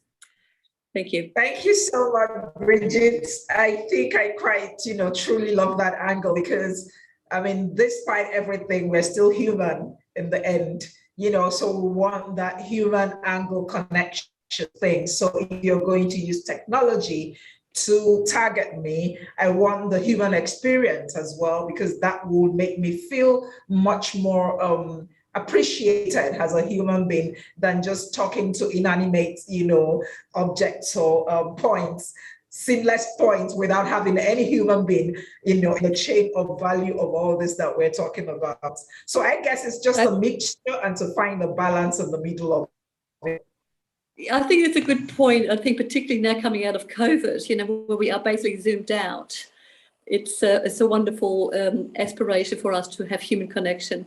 Thank you. Thank you so much, Bridget. I think I quite, truly love that angle because, I mean, despite everything, we're still human in the end, so we want that human angle connection thing. So if you're going to use technology to target me, I want the human experience as well, because that will make me feel much more appreciated as a human being than just talking to inanimate, objects or points, seamless points without having any human being, in the chain of value of all this that we're talking about. So I guess it's just a mixture and to find a balance in the middle of it. I think it's a good point. I think particularly now coming out of COVID, where we are basically zoomed out, it's a wonderful aspiration for us to have human connection.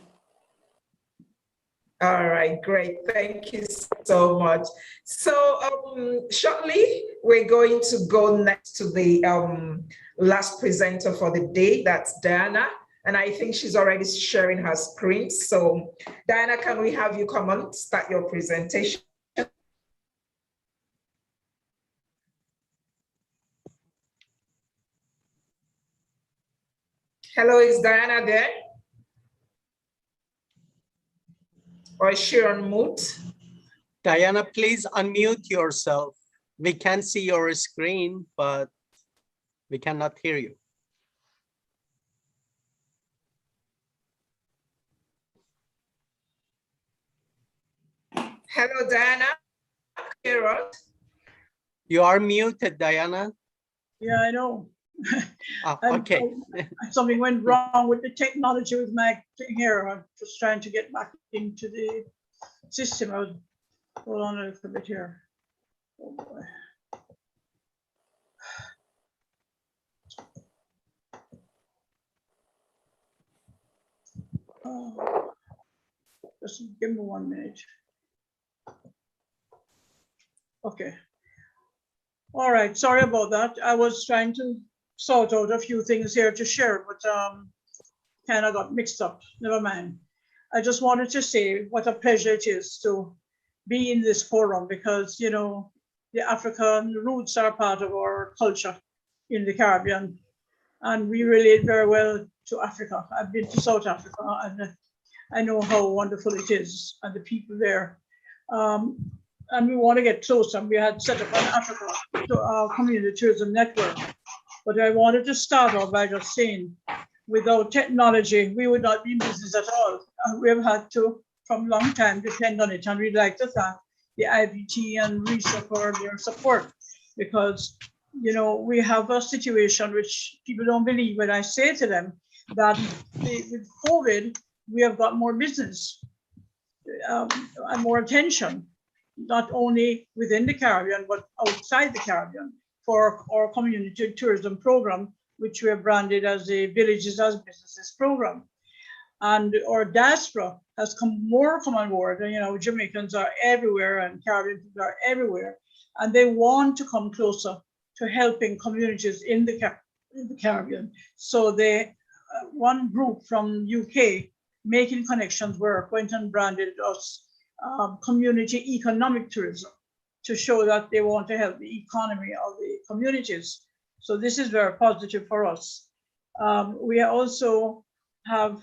All right, great. Thank you so much. So shortly, we're going to go next to the last presenter for the day. That's Diana. And I think she's already sharing her screen. So Diana, can we have you come on, start your presentation? Hello, is Diana there? Or is she on mute? Diana, please unmute yourself. We can see your screen, but we cannot hear you. Hello, Diana. Hear us? You are muted, Diana. Yeah, I know. Okay. Something went wrong with the technology with my thing here. I'm just trying to get back into the system. Hold on a little bit here. Oh boy. Oh, just give me 1 minute. Okay. All right, sorry about that. I was trying to sort out a few things here to share, but kind of got mixed up. Never mind. I just wanted to say what a pleasure it is to be in this forum because, the African roots are part of our culture in the Caribbean, and we relate very well to Africa. I've been to South Africa, and I know how wonderful it is, and the people there. And we want to get closer. We had set up an Africa community tourism network. But I wanted to start off by just saying, without technology, we would not be in business at all. We have had to, from a long time, depend on it. And we'd like to thank the IBT and RISA for their support because, we have a situation which people don't believe when I say to them that with COVID, we have got more business and more attention, not only within the Caribbean, but outside the Caribbean for our community tourism program, which we have branded as the Villages as Businesses program. And our diaspora has come on board. And, Jamaicans are everywhere and Caribbean people are everywhere. And they want to come closer to helping communities in the Caribbean. So one group from UK, Making Connections Work, went and branded us community economic tourism to show that they want to help the economy of the communities. So this is very positive for us. We also have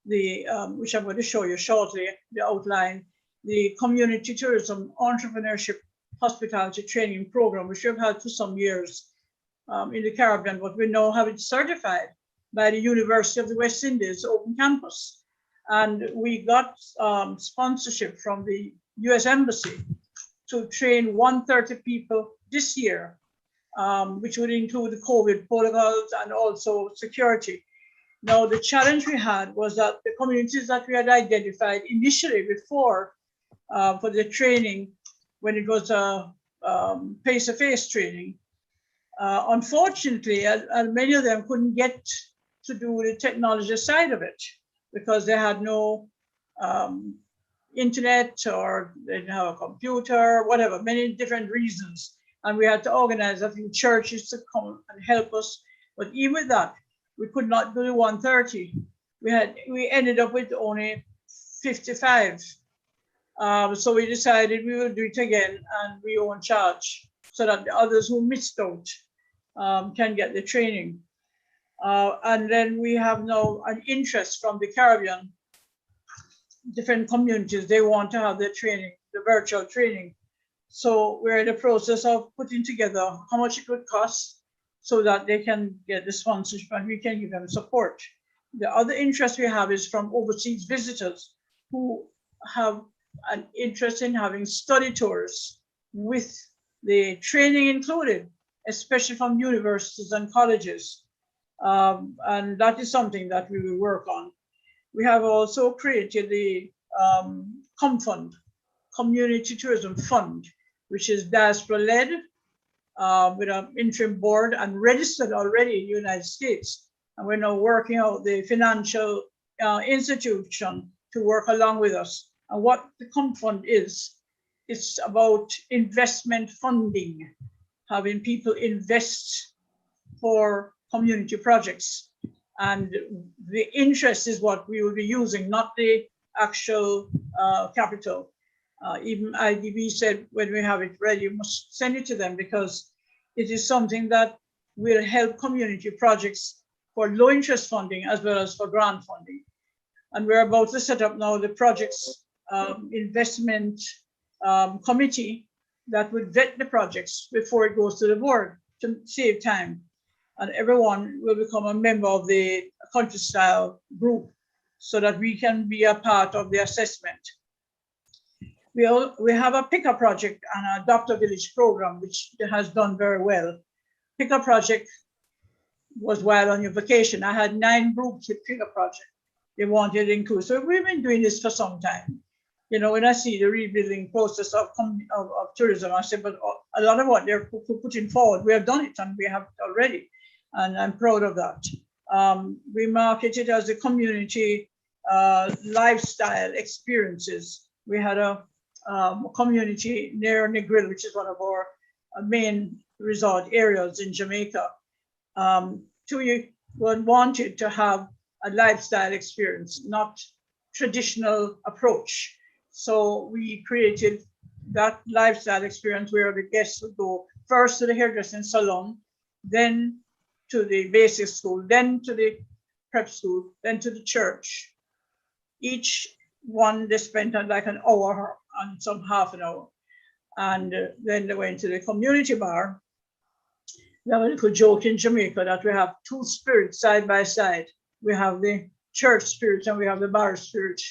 the, which I'm going to show you shortly, the outline, the Community Tourism Entrepreneurship Hospitality Training Program, which we've had for some years in the Caribbean, but we now have it certified by the University of the West Indies Open Campus. And we got sponsorship from the US Embassy to train 130 people this year, which would include the COVID protocols and also security. Now, the challenge we had was that the communities that we had identified initially before for the training, when it was face-to-face training, unfortunately, many of them couldn't get to do the technology side of it because they had no internet, or they didn't have a computer, whatever, many different reasons. And we had to organize a few churches to come and help us. But even with that, we could not do the 130. We ended up with only 55. So we decided we will do it again, and we won't charge, so that the others who missed out can get the training. And then we have now an interest from the Caribbean, different communities. They want to have the training, the virtual training. So we're in the process of putting together how much it would cost so that they can get the sponsorship and we can give them support. The other interest we have is from overseas visitors who have an interest in having study tours with the training included, especially from universities and colleges. And that is something that we will work on. We have also created the ComFund, Community Tourism Fund, which is diaspora-led with an interim board and registered already in the United States. And we're now working out the financial institution to work along with us. And what the ComFund is, it's about investment funding, having people invest for community projects. And the interest is what we will be using, not the actual capital. Even IDB said when we have it ready, you must send it to them, because it is something that will help community projects for low interest funding as well as for grant funding. And we're about to set up now the projects investment committee that would vet the projects before it goes to the board to save time. And everyone will become a member of the country style group so that we can be a part of the assessment. We have a PICA project and a Doctor Village program, which has done very well. PICA project was while on your vacation. I had 9 groups with PICA project. They wanted to include. So we've been doing this for some time. You know, when I see the rebuilding process of tourism, I say, but a lot of what they're putting forward, we have done it and we have it already. And I'm proud of that. We market it as a community lifestyle experiences. We had a community near Negril, which is one of our main resort areas in Jamaica. We wanted to have a lifestyle experience, not traditional approach. So we created that lifestyle experience where the guests would go first to the hairdressing salon, then to the basic school, then to the prep school, then to the church. Each one they spent like an hour and some half an hour. And then they went to the community bar. We have a little joke in Jamaica that we have 2 spirits side by side. We have the church spirit and we have the bar spirit,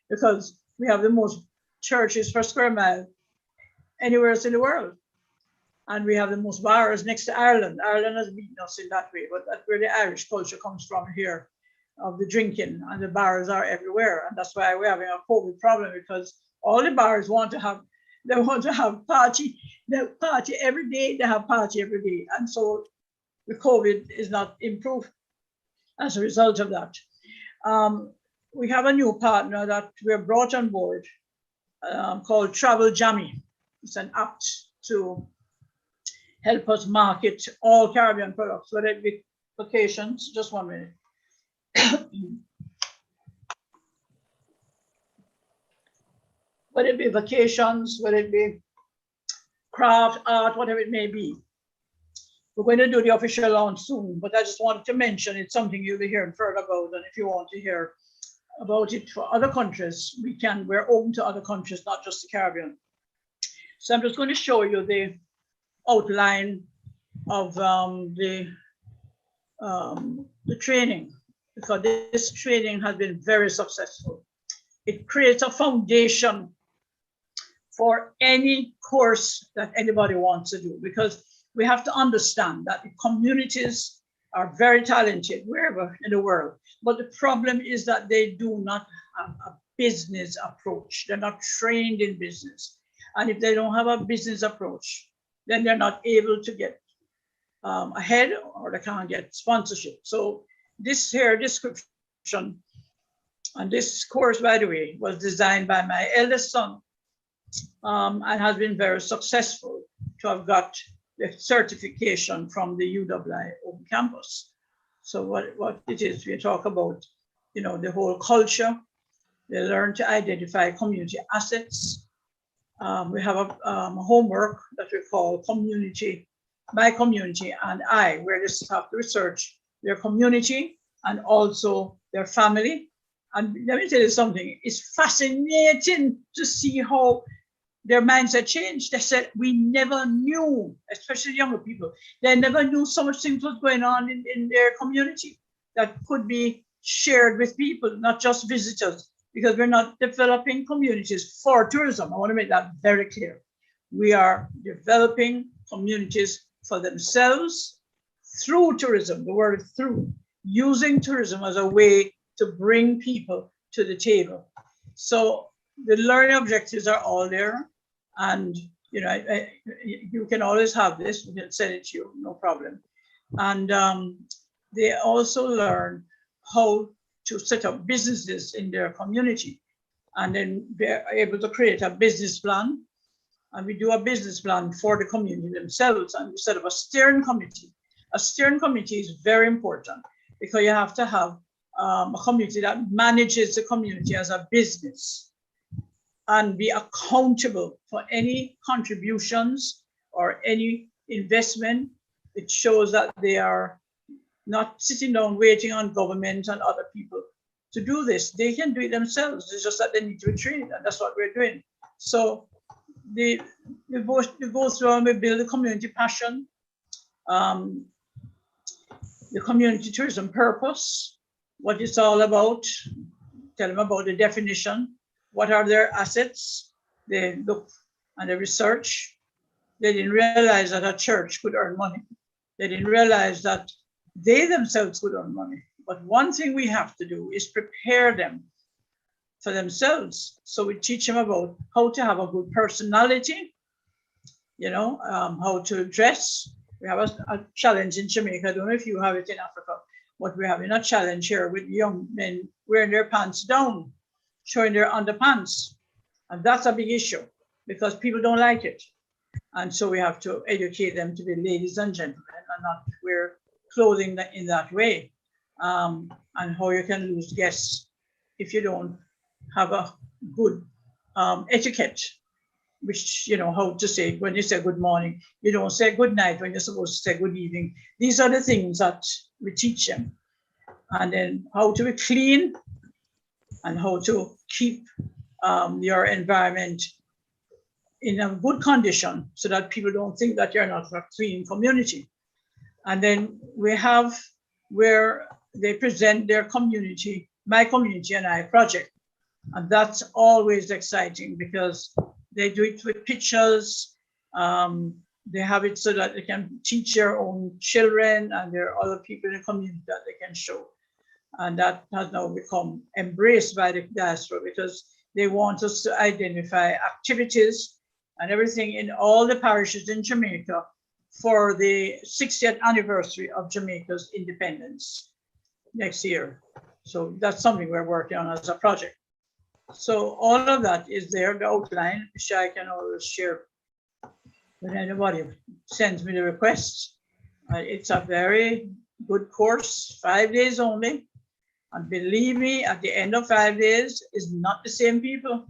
because we have the most churches per square mile anywhere else in the world. And we have the most bars next to Ireland. Ireland has beaten us in that way, but that's where the Irish culture comes from here, of the drinking, and the bars are everywhere. And that's why we're having a COVID problem, because all the bars want to have party. They party every day, they have party every day. And so the COVID is not improved as a result of that. We have a new partner that we're brought on board called Travel Jammy. It's an app to help us market all Caribbean products, whether it be vacations. Just 1 minute. Whether it be vacations, whether it be craft, art, whatever it may be. We're going to do the official launch soon, but I just wanted to mention it's something you'll be hearing further about. And if you want to hear about it for other countries, we're open to other countries, not just the Caribbean. So I'm just going to show you the outline of the training, because this training has been very successful. It creates a foundation for any course that anybody wants to do, because we have to understand that the communities are very talented wherever in the world. But the problem is that they do not have a business approach. They're not trained in business. And if they don't have a business approach, then they're not able to get ahead, or they can't get sponsorship. So this here description And this course, by the way, was designed by my eldest son and has been very successful to have got the certification from the UWI Open Campus. So what it is, we talk about, you know, the whole culture. They learn to identify community assets. We have a homework that we call community, my community and I, where they have to research their community and also their family. And let me tell you something, it's fascinating to see how their mindset changed. They said, we never knew, especially younger people, they never knew so much things was going on in their community that could be shared with people, not just visitors, because we're not developing communities for tourism. I want to make that very clear. We are developing communities for themselves through tourism, the word through, using tourism as a way to bring people to the table. So the learning objectives are all there. And you know, you can always have this, we can send it to you, no problem. And they also learn how to set up businesses in their community. And then they're able to create a business plan. And we do a business plan for the community themselves. And we set up a steering committee. A steering committee is very important because you have to have a community that manages the community as a business and be accountable for any contributions or any investment. It shows that they are not sitting down waiting on government and other people to do this. They can do it themselves. It's just that they need to be trained, and that's what we're doing. So we go through and we build a community passion, the community tourism purpose, what it's all about, tell them about the definition, what are their assets. They look and they research. They didn't realize that a church could earn money. They didn't realize that they themselves could earn money. But one thing we have to do is prepare them for themselves. So we teach them about how to have a good personality, you know, how to dress. We have a challenge in Jamaica. I don't know if you have it in Africa, but we're having a challenge here with young men wearing their pants down, showing their underpants. And that's a big issue because people don't like it. And so we have to educate them to be ladies and gentlemen and not wear clothing in that way. And how you can lose guests if you don't have a good etiquette, which, you know, how to say, when you say good morning, you don't say good night when you're supposed to say good evening. These are the things that we teach them. And then how to be clean and how to keep your environment in a good condition so that people don't think that you're not a clean community. And then we have where they present their community, my community and I project. And that's always exciting because they do it with pictures. They have it so that they can teach their own children and there are other people in the community that they can show. And that has now become embraced by the diaspora because they want us to identify activities and everything in all the parishes in Jamaica for the 60th anniversary of Jamaica's independence next year. So that's something we're working on as a project. So all of that is there, the outline, which I can always share when anybody sends me the request. It's a very good course, 5 days only. And believe me, at the end of 5 days, it's not the same people.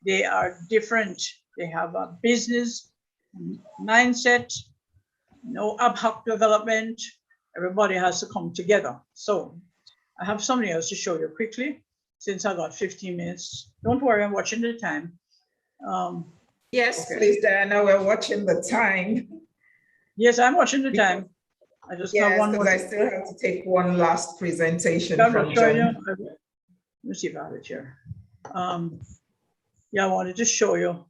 They are different. They have a business mindset, no ad hoc development. Everybody has to come together. So I have something else to show you quickly, since I got 15 minutes. Don't worry, I'm watching the time. Yes, okay. Please, Diana, we're watching the time. Yes, I'm watching the time. I just have one more. I still have to take one last presentation I'm from showing John. you. Let me see if I have it here. Yeah, I wanted to show you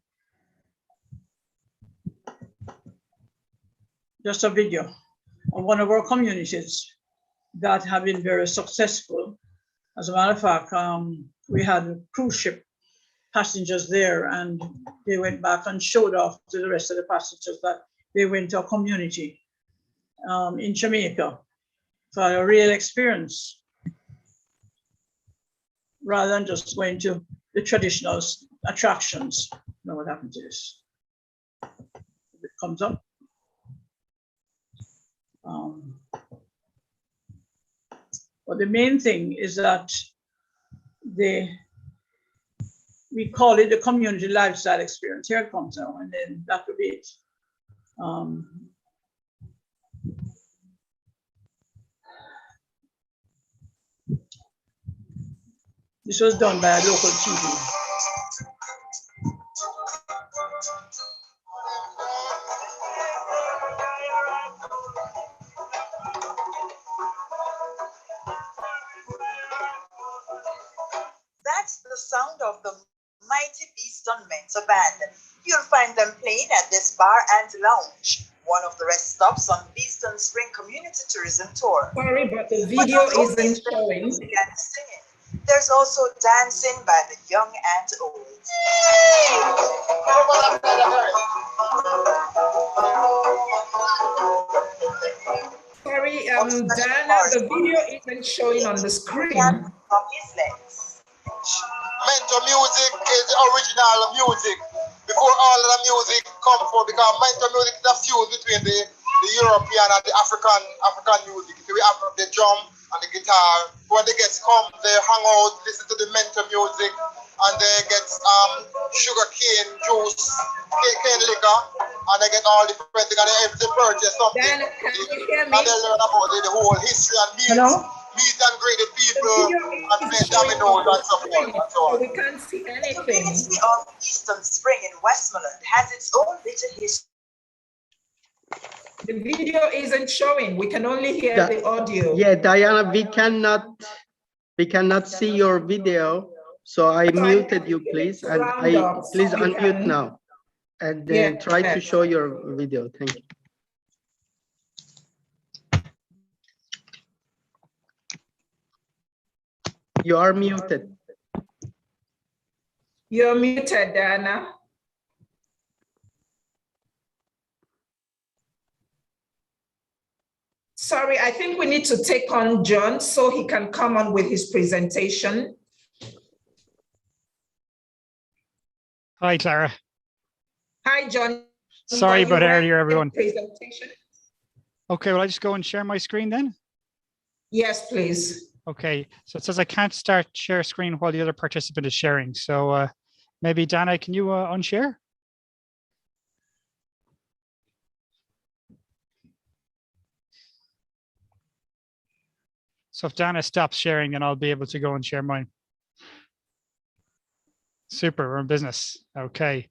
just a video of one of our communities that have been very successful. As a matter of fact, we had a cruise ship passengers there and they went back and showed off to the rest of the passengers that they went to a community in Jamaica for a real experience. rather than just going to the traditional attractions. Now what happened to this? It comes up. But the main thing is that we call it the community lifestyle experience. Here it comes now, and then that would be it. This was done by a local TV. That's the sound of the mighty Beeston Mentor Band. You'll find them playing at this bar and lounge, one of the rest stops on Beeston Spring Community Tourism Tour. Sorry, but the video isn't showing. There's also dancing by the young and old. Sorry, Diana, the video isn't showing on the screen. From his legs. Mentor music is original music. Before all of the music come for, because mentor music is a fuse between the European and the African music. So we have the drum and the guitar. When they get come, they hang out, listen to the mentor music, and they get sugar cane juice, cane liquor, and they get all different things, and they purchase something. Diana, can you hear me? And they learn about the whole history and meet and greet the people and play dominoes and so forth and so on. We can't see anything. The community of Eastern Spring in Westmoreland has its own bitter history. The video isn't showing. We can only hear the audio. Yeah, Diana, we cannot see your video. So I muted you, please, and please unmute now, and then try to show your video. Thank you. You are muted. You're muted, Diana. Sorry, I think we need to take on John so he can come on with his presentation. Hi, Clara. Hi, John. Sorry about earlier, everyone. Presentation? Okay, will I just go and share my screen then? Yes, please. Okay, so it says I can't start share screen while the other participant is sharing. So maybe Dana, can you unshare? So if Dana stops sharing, then I'll be able to go and share mine. Super, we're in business. Okay.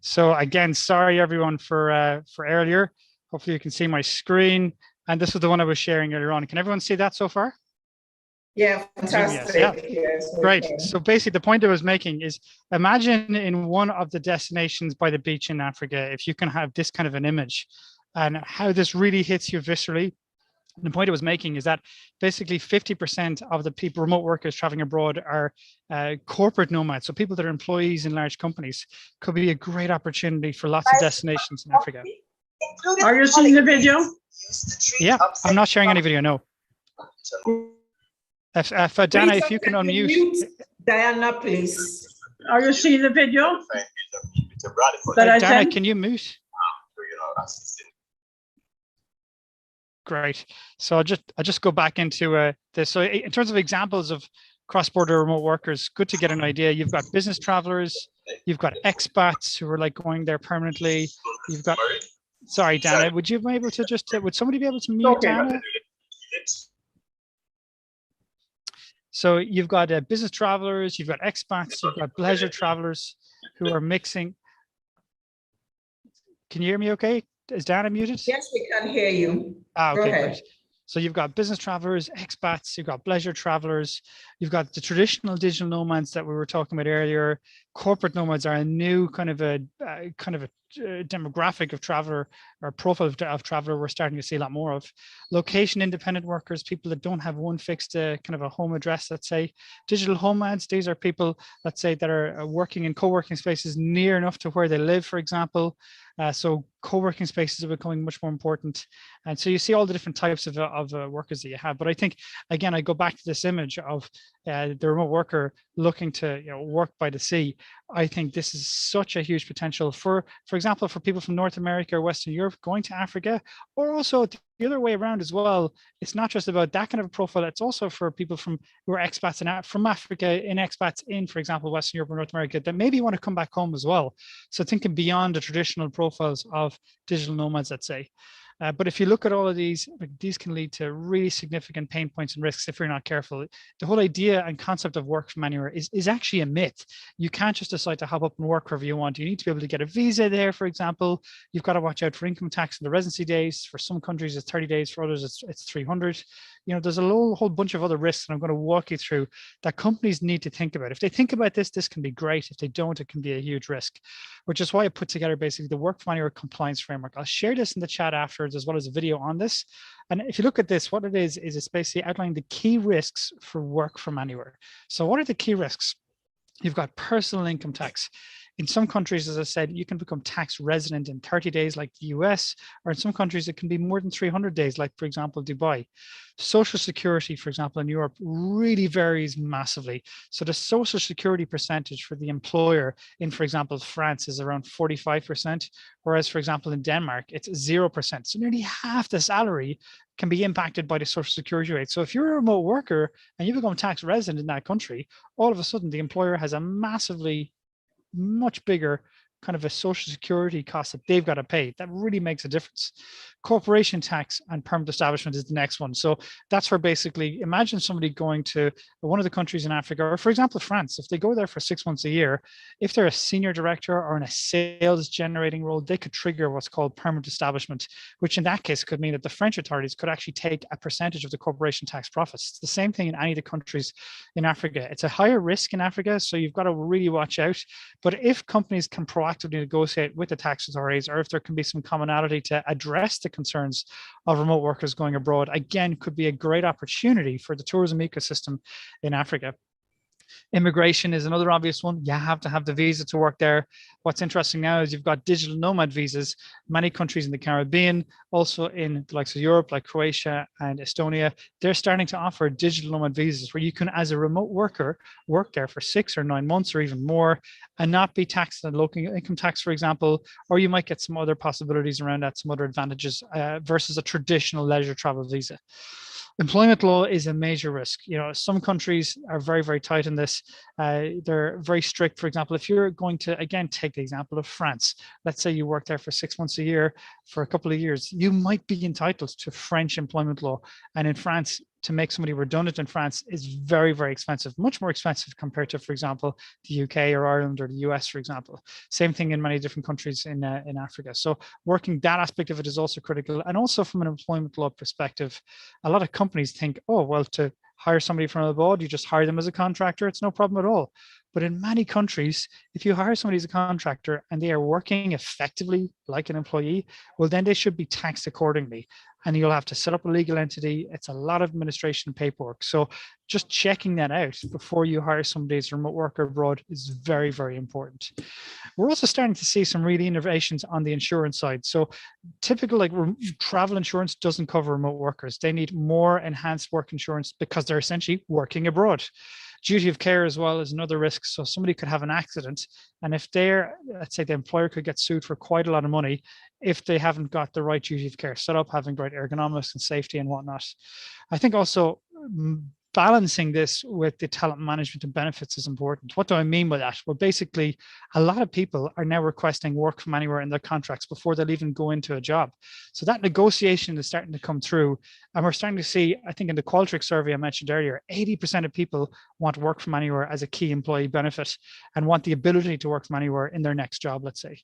So again, sorry everyone for earlier. Hopefully you can see my screen. And this was the one I was sharing earlier on. Can everyone see that so far? Yeah, fantastic. Yes. Great. So basically the point I was making is imagine in one of the destinations by the beach in Africa, if you can have this kind of an image and how this really hits you viscerally. The point I was making is that basically 50% of the people, remote workers traveling abroad are corporate nomads. So people that are employees in large companies. Could be a great opportunity for lots of destinations in Africa. Are you seeing the video? Yeah, I'm not sharing any video, no. If Dana, if you can unmute. Diana, please. Are you seeing the video? Dana, can you mute? Great. So I'll just go back into this. So in terms of examples of cross-border remote workers, good to get an idea. You've got business travelers, you've got expats who are like going there permanently. You've got, sorry, Dana, would you be able to just, would somebody be able to mute Dana? So you've got business travelers, you've got expats, you've got leisure travelers who are mixing. Can you hear me okay? Is Dana muted? Yes, we can hear you. Okay, great. So you've got business travelers, expats, you've got leisure travelers, you've got the traditional digital nomads that we were talking about earlier. Corporate nomads are a new kind of a demographic of traveler or profile of traveler we're starting to see a lot more of. Location independent workers, people that don't have one fixed kind of a home address, let's say. Digital nomads, these are people, let's say, that are working in co-working spaces near enough to where they live, for example. So co-working spaces are becoming much more important. And so you see all the different types of workers that you have. But I think, again, I go back to this image of the remote worker looking to work by the sea. I think this is such a huge potential for example, for people from North America or Western Europe going to Africa, or also the other way around as well. It's not just about that kind of a profile. It's also for people who are expats from Africa, in expats in, for example, Western Europe or North America, that maybe want to come back home as well. So thinking beyond the traditional profiles of digital nomads, let's say. But if you look at all of these can lead to really significant pain points and risks if you're not careful. The whole idea and concept of work from anywhere is actually a myth. You can't just decide to hop up and work wherever you want. You need to be able to get a visa there, for example. You've got to watch out for income tax and the residency days. For some countries, it's 30 days. For others, it's 300. There's a whole bunch of other risks that I'm going to walk you through that companies need to think about. If they think about this can be great. If they don't, it can be a huge risk, which is why I put together basically the work from anywhere compliance framework. I'll share this in the chat afterwards, as well as a video on this. And if you look at this, what it is it's basically outlining the key risks for work from anywhere. So what are the key risks? You've got personal income tax. In some countries, as I said, you can become tax resident in 30 days like the US, or in some countries, it can be more than 300 days, like, for example, Dubai. Social security, for example, in Europe really varies massively. So the social security percentage for the employer in, for example, France is around 45%, whereas, for example, in Denmark, it's 0%. So nearly half the salary can be impacted by the social security rate. So if you're a remote worker and you become tax resident in that country, all of a sudden the employer has a much bigger kind of a social security cost that they've got to pay. That really makes a difference. Corporation tax and permanent establishment is the next one. So that's where basically, imagine somebody going to one of the countries in Africa, or for example, France. If they go there for 6 months a year, if they're a senior director or in a sales generating role, they could trigger what's called permanent establishment, which in that case could mean that the French authorities could actually take a percentage of the corporation tax profits. It's the same thing in any of the countries in Africa. It's a higher risk in Africa, so you've got to really watch out. But if companies can proactively negotiate with the tax authorities, or if there can be some commonality to address the concerns of remote workers going abroad, again, could be a great opportunity for the tourism ecosystem in Africa. Immigration is another obvious one. You have to have the visa to work there. What's interesting now is you've got digital nomad visas. Many countries in the Caribbean, also in the likes of Europe, like Croatia and Estonia, they're starting to offer digital nomad visas where you can, as a remote worker, work there for 6 or 9 months or even more and not be taxed on local income tax, for example, or you might get some other possibilities around that, some other advantages versus a traditional leisure travel visa. Employment law is a major risk. Some countries are very, very tight in this. They're very strict. For example, if you're going to, again, take the example of France, let's say you work there for 6 months a year for a couple of years, you might be entitled to French employment law. And in France, to make somebody redundant in France is very, very expensive, much more expensive compared to, for example, the UK or Ireland or the US, for example. Same thing in many different countries in Africa. So working that aspect of it is also critical. And also from an employment law perspective, a lot of companies think, oh, well, to hire somebody from abroad, you just hire them as a contractor. It's no problem at all. But in many countries, if you hire somebody as a contractor and they are working effectively like an employee, well, then they should be taxed accordingly. And you'll have to set up a legal entity. It's a lot of administration and paperwork. So just checking that out before you hire somebody as a remote worker abroad is very, very important. We're also starting to see some really innovations on the insurance side. So typical travel insurance doesn't cover remote workers. They need more enhanced work insurance because they're essentially working abroad. Duty of care as well is another risk. So somebody could have an accident, and if let's say the employer could get sued for quite a lot of money if they haven't got the right duty of care set up, having right ergonomics and safety and whatnot. I think also balancing this with the talent management and benefits is important. What do I mean by that? Well, basically, a lot of people are now requesting work from anywhere in their contracts before they'll even go into a job. So that negotiation is starting to come through. And we're starting to see, I think in the Qualtrics survey I mentioned earlier, 80% of people want work from anywhere as a key employee benefit and want the ability to work from anywhere in their next job, let's say.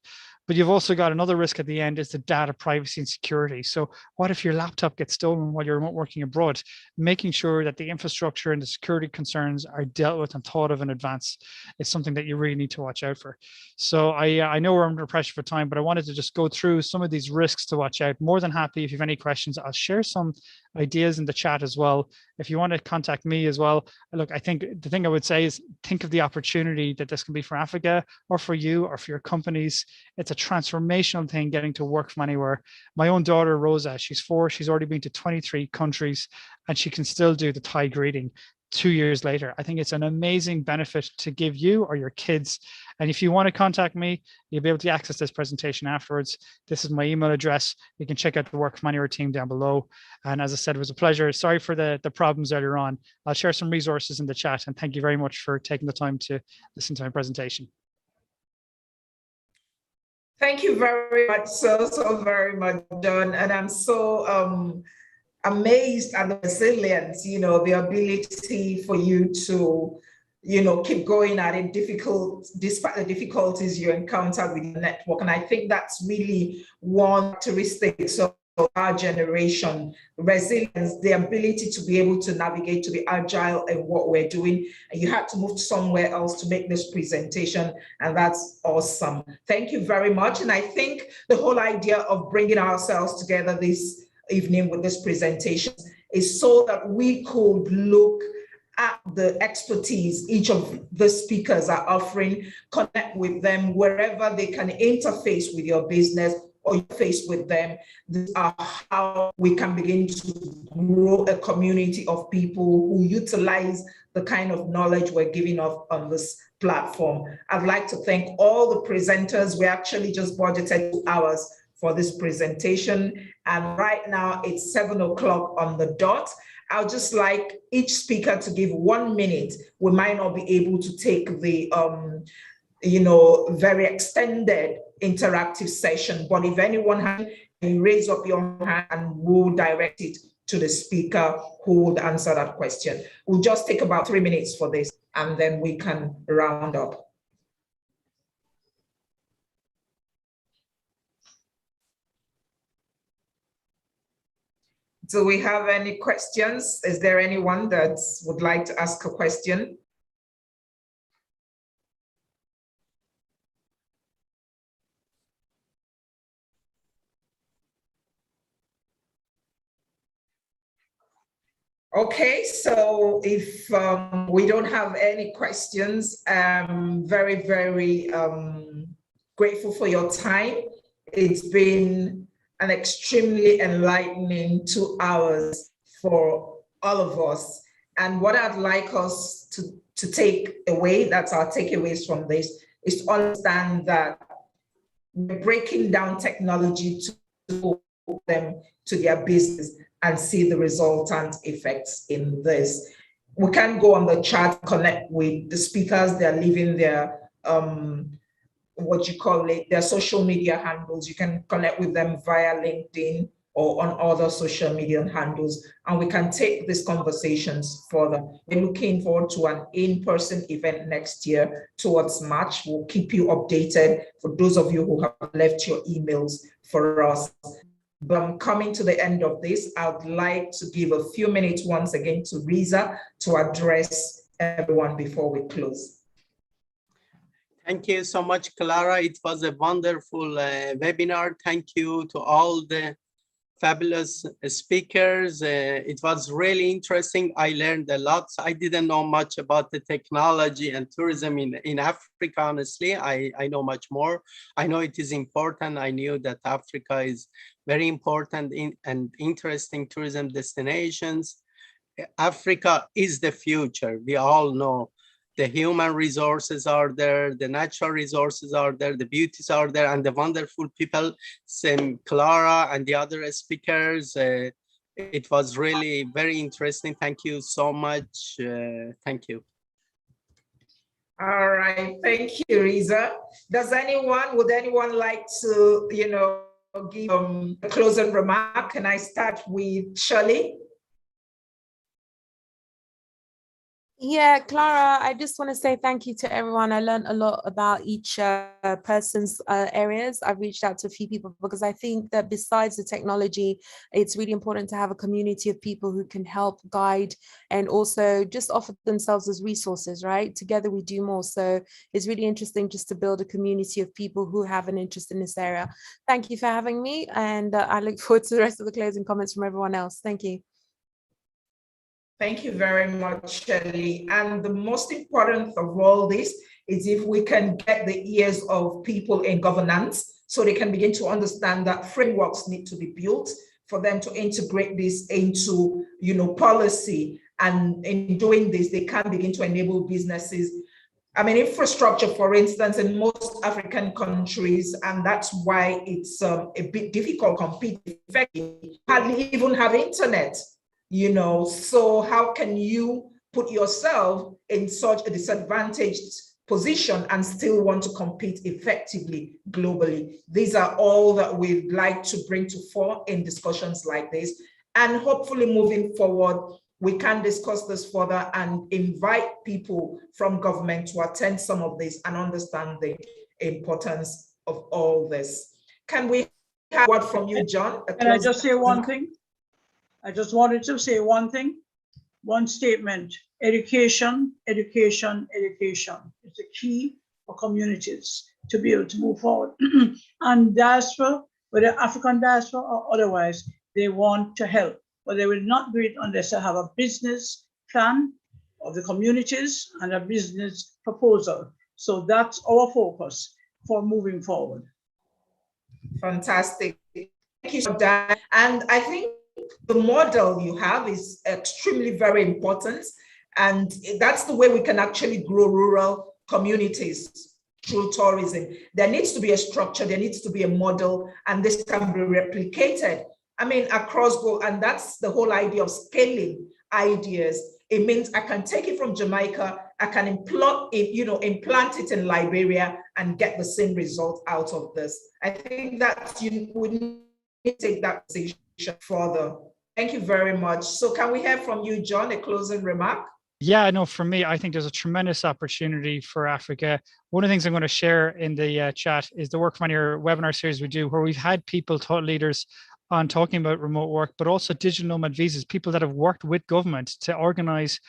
But you've also got another risk at the end is the data privacy and security. So what if your laptop gets stolen while you're remote working abroad? Making sure that the infrastructure and the security concerns are dealt with and thought of in advance is something that you really need to watch out for. So I know we're under pressure for time, but I wanted to just go through some of these risks to watch out. More than happy if you have any questions, I'll share some ideas in the chat as well. If you want to contact me as well, look, I think the thing I would say is think of the opportunity that this can be for Africa or for you or for your companies. It's a transformational thing getting to work from anywhere. My own daughter, Rosa, she's 4, she's already been to 23 countries and she can still do the Thai greeting 2 years later. I think it's an amazing benefit to give you or your kids. And if you want to contact me, you'll be able to access this presentation afterwards. This is my email address. You can check out the Work From Anywhere team down below. And as I said, it was a pleasure. Sorry for the problems earlier on. I'll share some resources in the chat, and thank you very much for taking the time to listen to my presentation. Thank you very much, so very much, John. And I'm so amazed at the resilience, the ability for you to, keep going at it despite the difficulties you encounter with the network. And I think that's really one characteristic of our generation, resilience, the ability to be able to navigate, to be agile in what we're doing. And you had to move somewhere else to make this presentation, and that's awesome. Thank you very much. And I think the whole idea of bringing ourselves together this evening with this presentation is so that we could look at the expertise each of the speakers are offering, connect with them wherever they can interface with your business or you face with them. These are how we can begin to grow a community of people who utilize the kind of knowledge we're giving off on this platform. I'd like to thank all the presenters. We actually just budgeted 2 hours for this presentation. And right now it's 7 o'clock on the dot. I'll just like each speaker to give 1 minute. We might not be able to take the, very extended interactive session, but if anyone has, you raise up your hand and we'll direct it to the speaker who would answer that question. We'll just take about 3 minutes for this and then we can round up. Do we have any questions? Is there anyone that would like to ask a question? Okay, so if we don't have any questions, I'm very, very grateful for your time. It's been an extremely enlightening 2 hours for all of us. And what I'd like us to take away, that's our takeaways from this, is to understand that we're breaking down technology to put them to their business and see the resultant effects in this. We can go on the chat, connect with the speakers, they're leaving their their social media handles. You can connect with them via LinkedIn or on other social media handles, and we can take these conversations further. We're looking forward to an in-person event next year towards March. We'll keep you updated for those of you who have left your emails for us. But I'm coming to the end of this. I'd like to give a few minutes once again to Riza to address everyone before we close. Thank you so much, Clara. It was a wonderful webinar. Thank you to all the fabulous speakers. It was really interesting. I learned a lot. I didn't know much about the technology and tourism in Africa, honestly. I know much more. I know it is important. I knew that Africa is very important and interesting tourism destinations. Africa is the future. We all know. The human resources are there, the natural resources are there, the beauties are there, and the wonderful people, Sam, Clara, and the other speakers. It was really very interesting. Thank you so much. Thank you. All right, thank you, Riza. Would anyone like to, give a closing remark? Can I start with Shirley? Yeah, Clara, I just want to say thank you to everyone. I learned a lot about each person's areas. I've reached out to a few people because I think that besides the technology, it's really important to have a community of people who can help guide and also just offer themselves as resources, right? Together we do more. So it's really interesting just to build a community of people who have an interest in this area. Thank you for having me. And I look forward to the rest of the closing comments from everyone else. Thank you. Thank you very much, Shirley. And the most important of all this is if we can get the ears of people in governance so they can begin to understand that frameworks need to be built for them to integrate this into, policy. And in doing this, they can begin to enable businesses. I mean, infrastructure, for instance, in most African countries, and that's why it's a bit difficult to compete effectively, hardly even have internet, so how can you put yourself in such a disadvantaged position and still want to compete effectively globally? These are all that we'd like to bring to fore in discussions like this. And hopefully moving forward, we can discuss this further and invite people from government to attend some of this and understand the importance of all this. Can we have a word from you, John? Can I just say one thing? I just wanted to say one thing, one statement: education, education, education. It's a key for communities to be able to move forward. And diaspora, whether African diaspora or otherwise, they want to help, but they will not do it unless they have a business plan of the communities and a business proposal. So that's our focus for moving forward. Fantastic. Thank you for that. And I think the model you have is extremely very important. And that's the way we can actually grow rural communities through tourism. There needs to be a structure, there needs to be a model, and this can be replicated. I mean, across go, and that's the whole idea of scaling ideas. It means I can take it from Jamaica, I can implant it in Liberia and get the same result out of this. I think that you would need to take that decision further. Thank you very much. So can we hear from you, John, a closing remark? Yeah, no, for me, I think there's a tremendous opportunity for Africa. One of the things I'm going to share in the chat is the Work from Anywhere webinar series we do, where we've had people, thought leaders, on talking about remote work, but also digital nomad visas, people that have worked with government to organize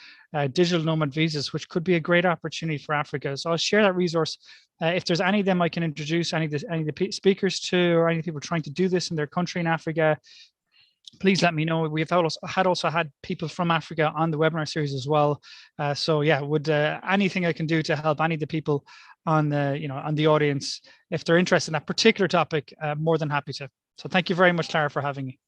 digital nomad visas, which could be a great opportunity for Africa. So I'll share that resource. If there's any of them I can introduce, any of the speakers to, or any people trying to do this in their country in Africa, please let me know. We've also had people from Africa on the webinar series as well. So yeah, would anything I can do to help any of the people on the on the audience, if they're interested in that particular topic, more than happy to. So thank you very much, Clara, for having me.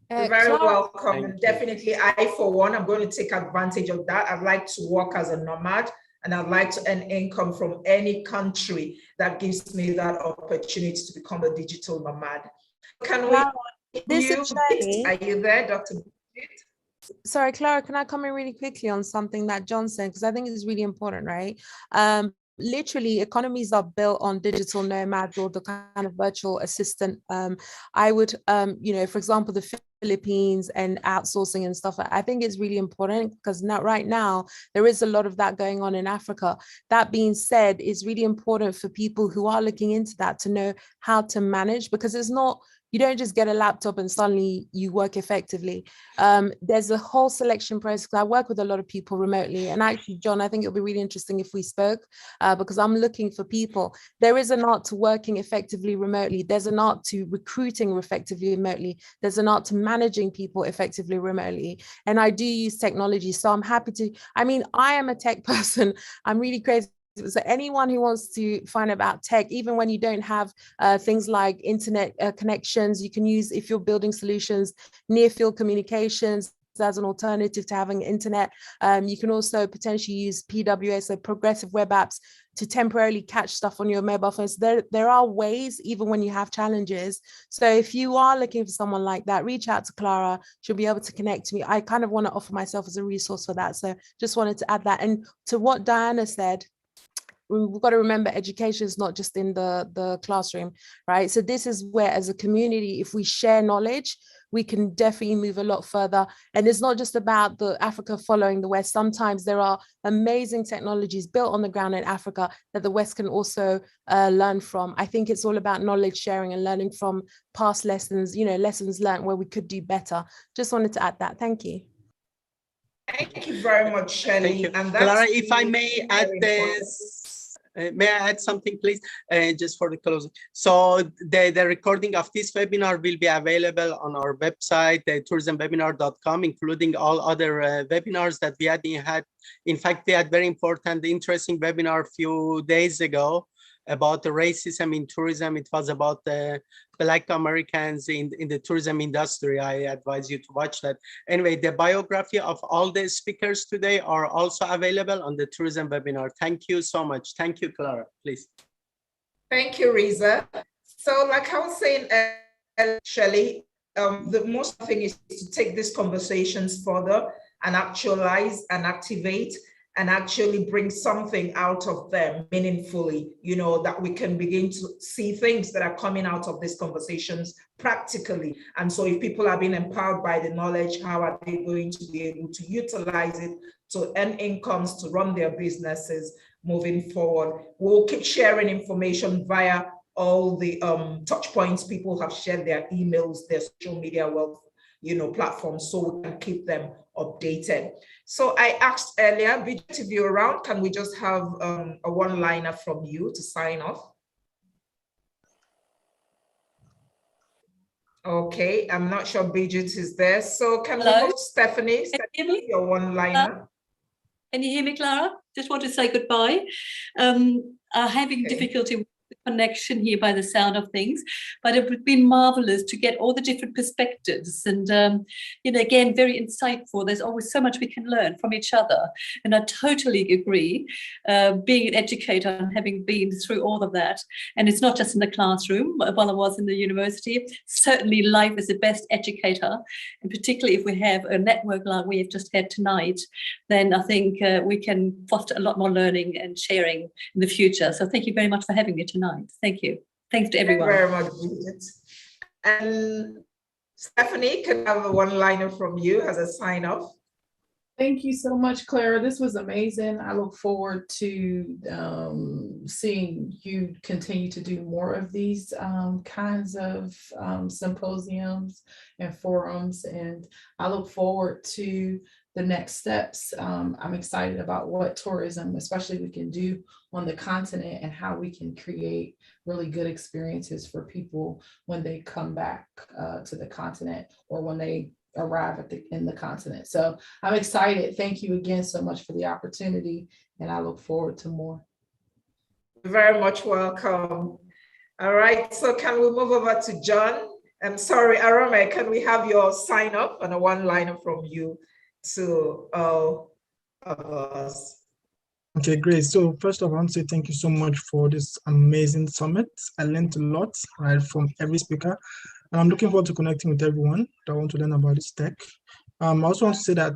You're very welcome. And definitely, I, for one, I'm going to take advantage of that. I'd like to work as a nomad, and I'd like to earn income from any country that gives me that opportunity to become a digital nomad. Can we? Are you there, Dr. Sorry, Clara, can I come in really quickly on something that John said? Because I think it's really important, right? Literally, economies are built on digital nomads or the kind of virtual assistant. I would, for example, the Philippines and outsourcing and stuff. I think it's really important because right now there is a lot of that going on in Africa. That being said, it's really important for people who are looking into that to know how to manage, because it's not, you don't just get a laptop and suddenly you work effectively. There's a whole selection process. I work with a lot of people remotely. And actually, John, I think it'll be really interesting if we spoke, because I'm looking for people. There is an art to working effectively remotely. There's an art to recruiting effectively remotely. There's an art to managing people effectively remotely. And I do use technology. So I'm happy to, I am a tech person. I'm really crazy. So anyone who wants to find out about tech, even when you don't have things like internet connections, you can use, if you're building solutions, near field communications as an alternative to having internet. You can also potentially use PWA, so progressive web apps, to temporarily catch stuff on your mobile phones. There are ways, even when you have challenges. So if you are looking for someone like that, reach out to Clara. She'll be able to connect to me. I kind of want to offer myself as a resource for that. So just wanted to add that. And to what Diana said, we've got to remember education is not just in the classroom, right? So this is where, as a community, if we share knowledge, we can definitely move a lot further. And it's not just about the Africa following the West. Sometimes there are amazing technologies built on the ground in Africa that the West can also learn from. I think it's all about knowledge sharing and learning from past lessons, lessons learned where we could do better. Just wanted to add that. Thank you. Thank you very much, Shirley. And Clara, if I may add this. May I add something, please, just for the closing? So the recording of this webinar will be available on our website, tourismwebinar.com, including all other webinars that we had. In fact, we had very important, interesting webinar a few days ago about the racism in tourism. It was about the Black Americans in the tourism industry. I advise you to watch that. Anyway, the biography of all the speakers today are also available on the tourism webinar. Thank you so much. Thank you, Clara, please. Thank you, Riza. So like I was saying, Shelley, the most thing is to take these conversations further and actualize and activate and actually bring something out of them meaningfully, you know, that we can begin to see things that are coming out of these conversations practically. And so if people are being empowered by the knowledge, how are they going to be able to utilize it to earn incomes, to run their businesses moving forward? We'll keep sharing information via all the touch points. People have shared their emails, their social media wealth, you know, platforms, so we can keep them updated. So I asked earlier, Bridget, if you're around, can we just have a one-liner from you to sign off? Okay, I'm not sure Bridget is there. So can we move Stephanie? Stephanie, your one-liner. Can you hear me, Clara? Just want to say goodbye. Having difficulty with the connection here by the sound of things, but it would be marvelous to get all the different perspectives and, you know, again, very insightful. There's always so much we can learn from each other. And I totally agree, being an educator and having been through all of that. And it's not just in the classroom, while I was in the university, certainly life is the best educator. And particularly if we have a network like we have just had tonight, then I think we can foster a lot more learning and sharing in the future. So thank you very much for having me tonight. Thank you. Thanks to everyone. Thank you very much, Bridget. And Stephanie, can I have a one-liner from you as a sign off? Thank you so much, Clara. This was amazing. I look forward to seeing you continue to do more of these kinds of symposiums and forums. And I look forward to the next steps. I'm excited about what tourism, especially we can do on the continent and how we can create really good experiences for people when they come back to the continent or when they arrive in the continent. So I'm excited. Thank you again so much for the opportunity, and I look forward to more. You're very much welcome. All right, so can we move over to John? I'm sorry, Arome, can we have your sign up and a one-liner from you to all of us? Okay, great. So first of all, I want to say thank you so much for this amazing summit. I learned a lot, right, from every speaker. And I'm looking forward to connecting with everyone that want to learn about this tech. I also want to say that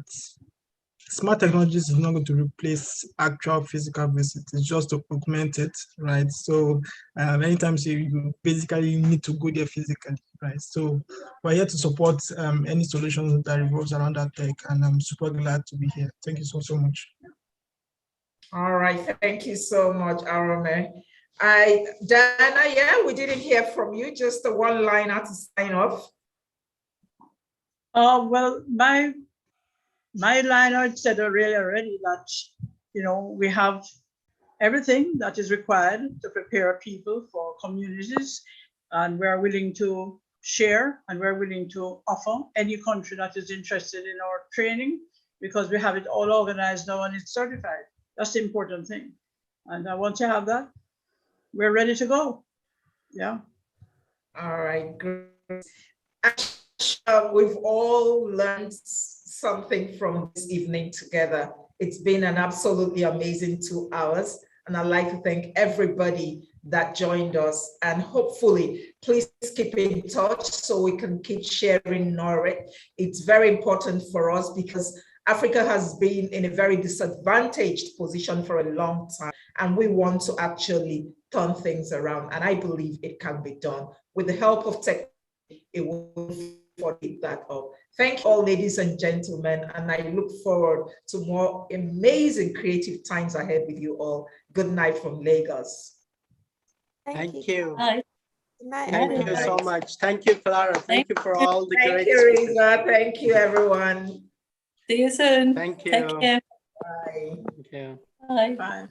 smart technologies is not going to replace actual physical visits. It's just to augment it, right? So anytime you basically need to go there physically, right? So we're here to support any solutions that revolves around that tech, and I'm super glad to be here. Thank you so much. All right, thank you so much, Arome. Diana, yeah, we didn't hear from you, just a one-liner to sign off. Well, my liner said already that, you know, we have everything that is required to prepare people for communities, and we're willing to share and we're willing to offer any country that is interested in our training, because we have it all organized now and it's certified. That's the important thing. And once you have that, we're ready to go. Yeah. All right, great. We've all learned something from this evening together. It's been an absolutely amazing 2 hours. And I'd like to thank everybody that joined us. And hopefully, please keep in touch so we can keep sharing knowledge. It's very important for us because Africa has been in a very disadvantaged position for a long time, and we want to actually turn things around. And I believe it can be done. With the help of tech, it will forget that up. Thank you all, ladies and gentlemen, and I look forward to more amazing creative times ahead with you all. Good night from Lagos. Thank you. Bye. Thank you so much. Thank you, Clara. Thank you for all the great Thank you, Riza. Thank you, everyone. See you soon. Thank you. Take care. Bye. Thank you. Bye. Bye.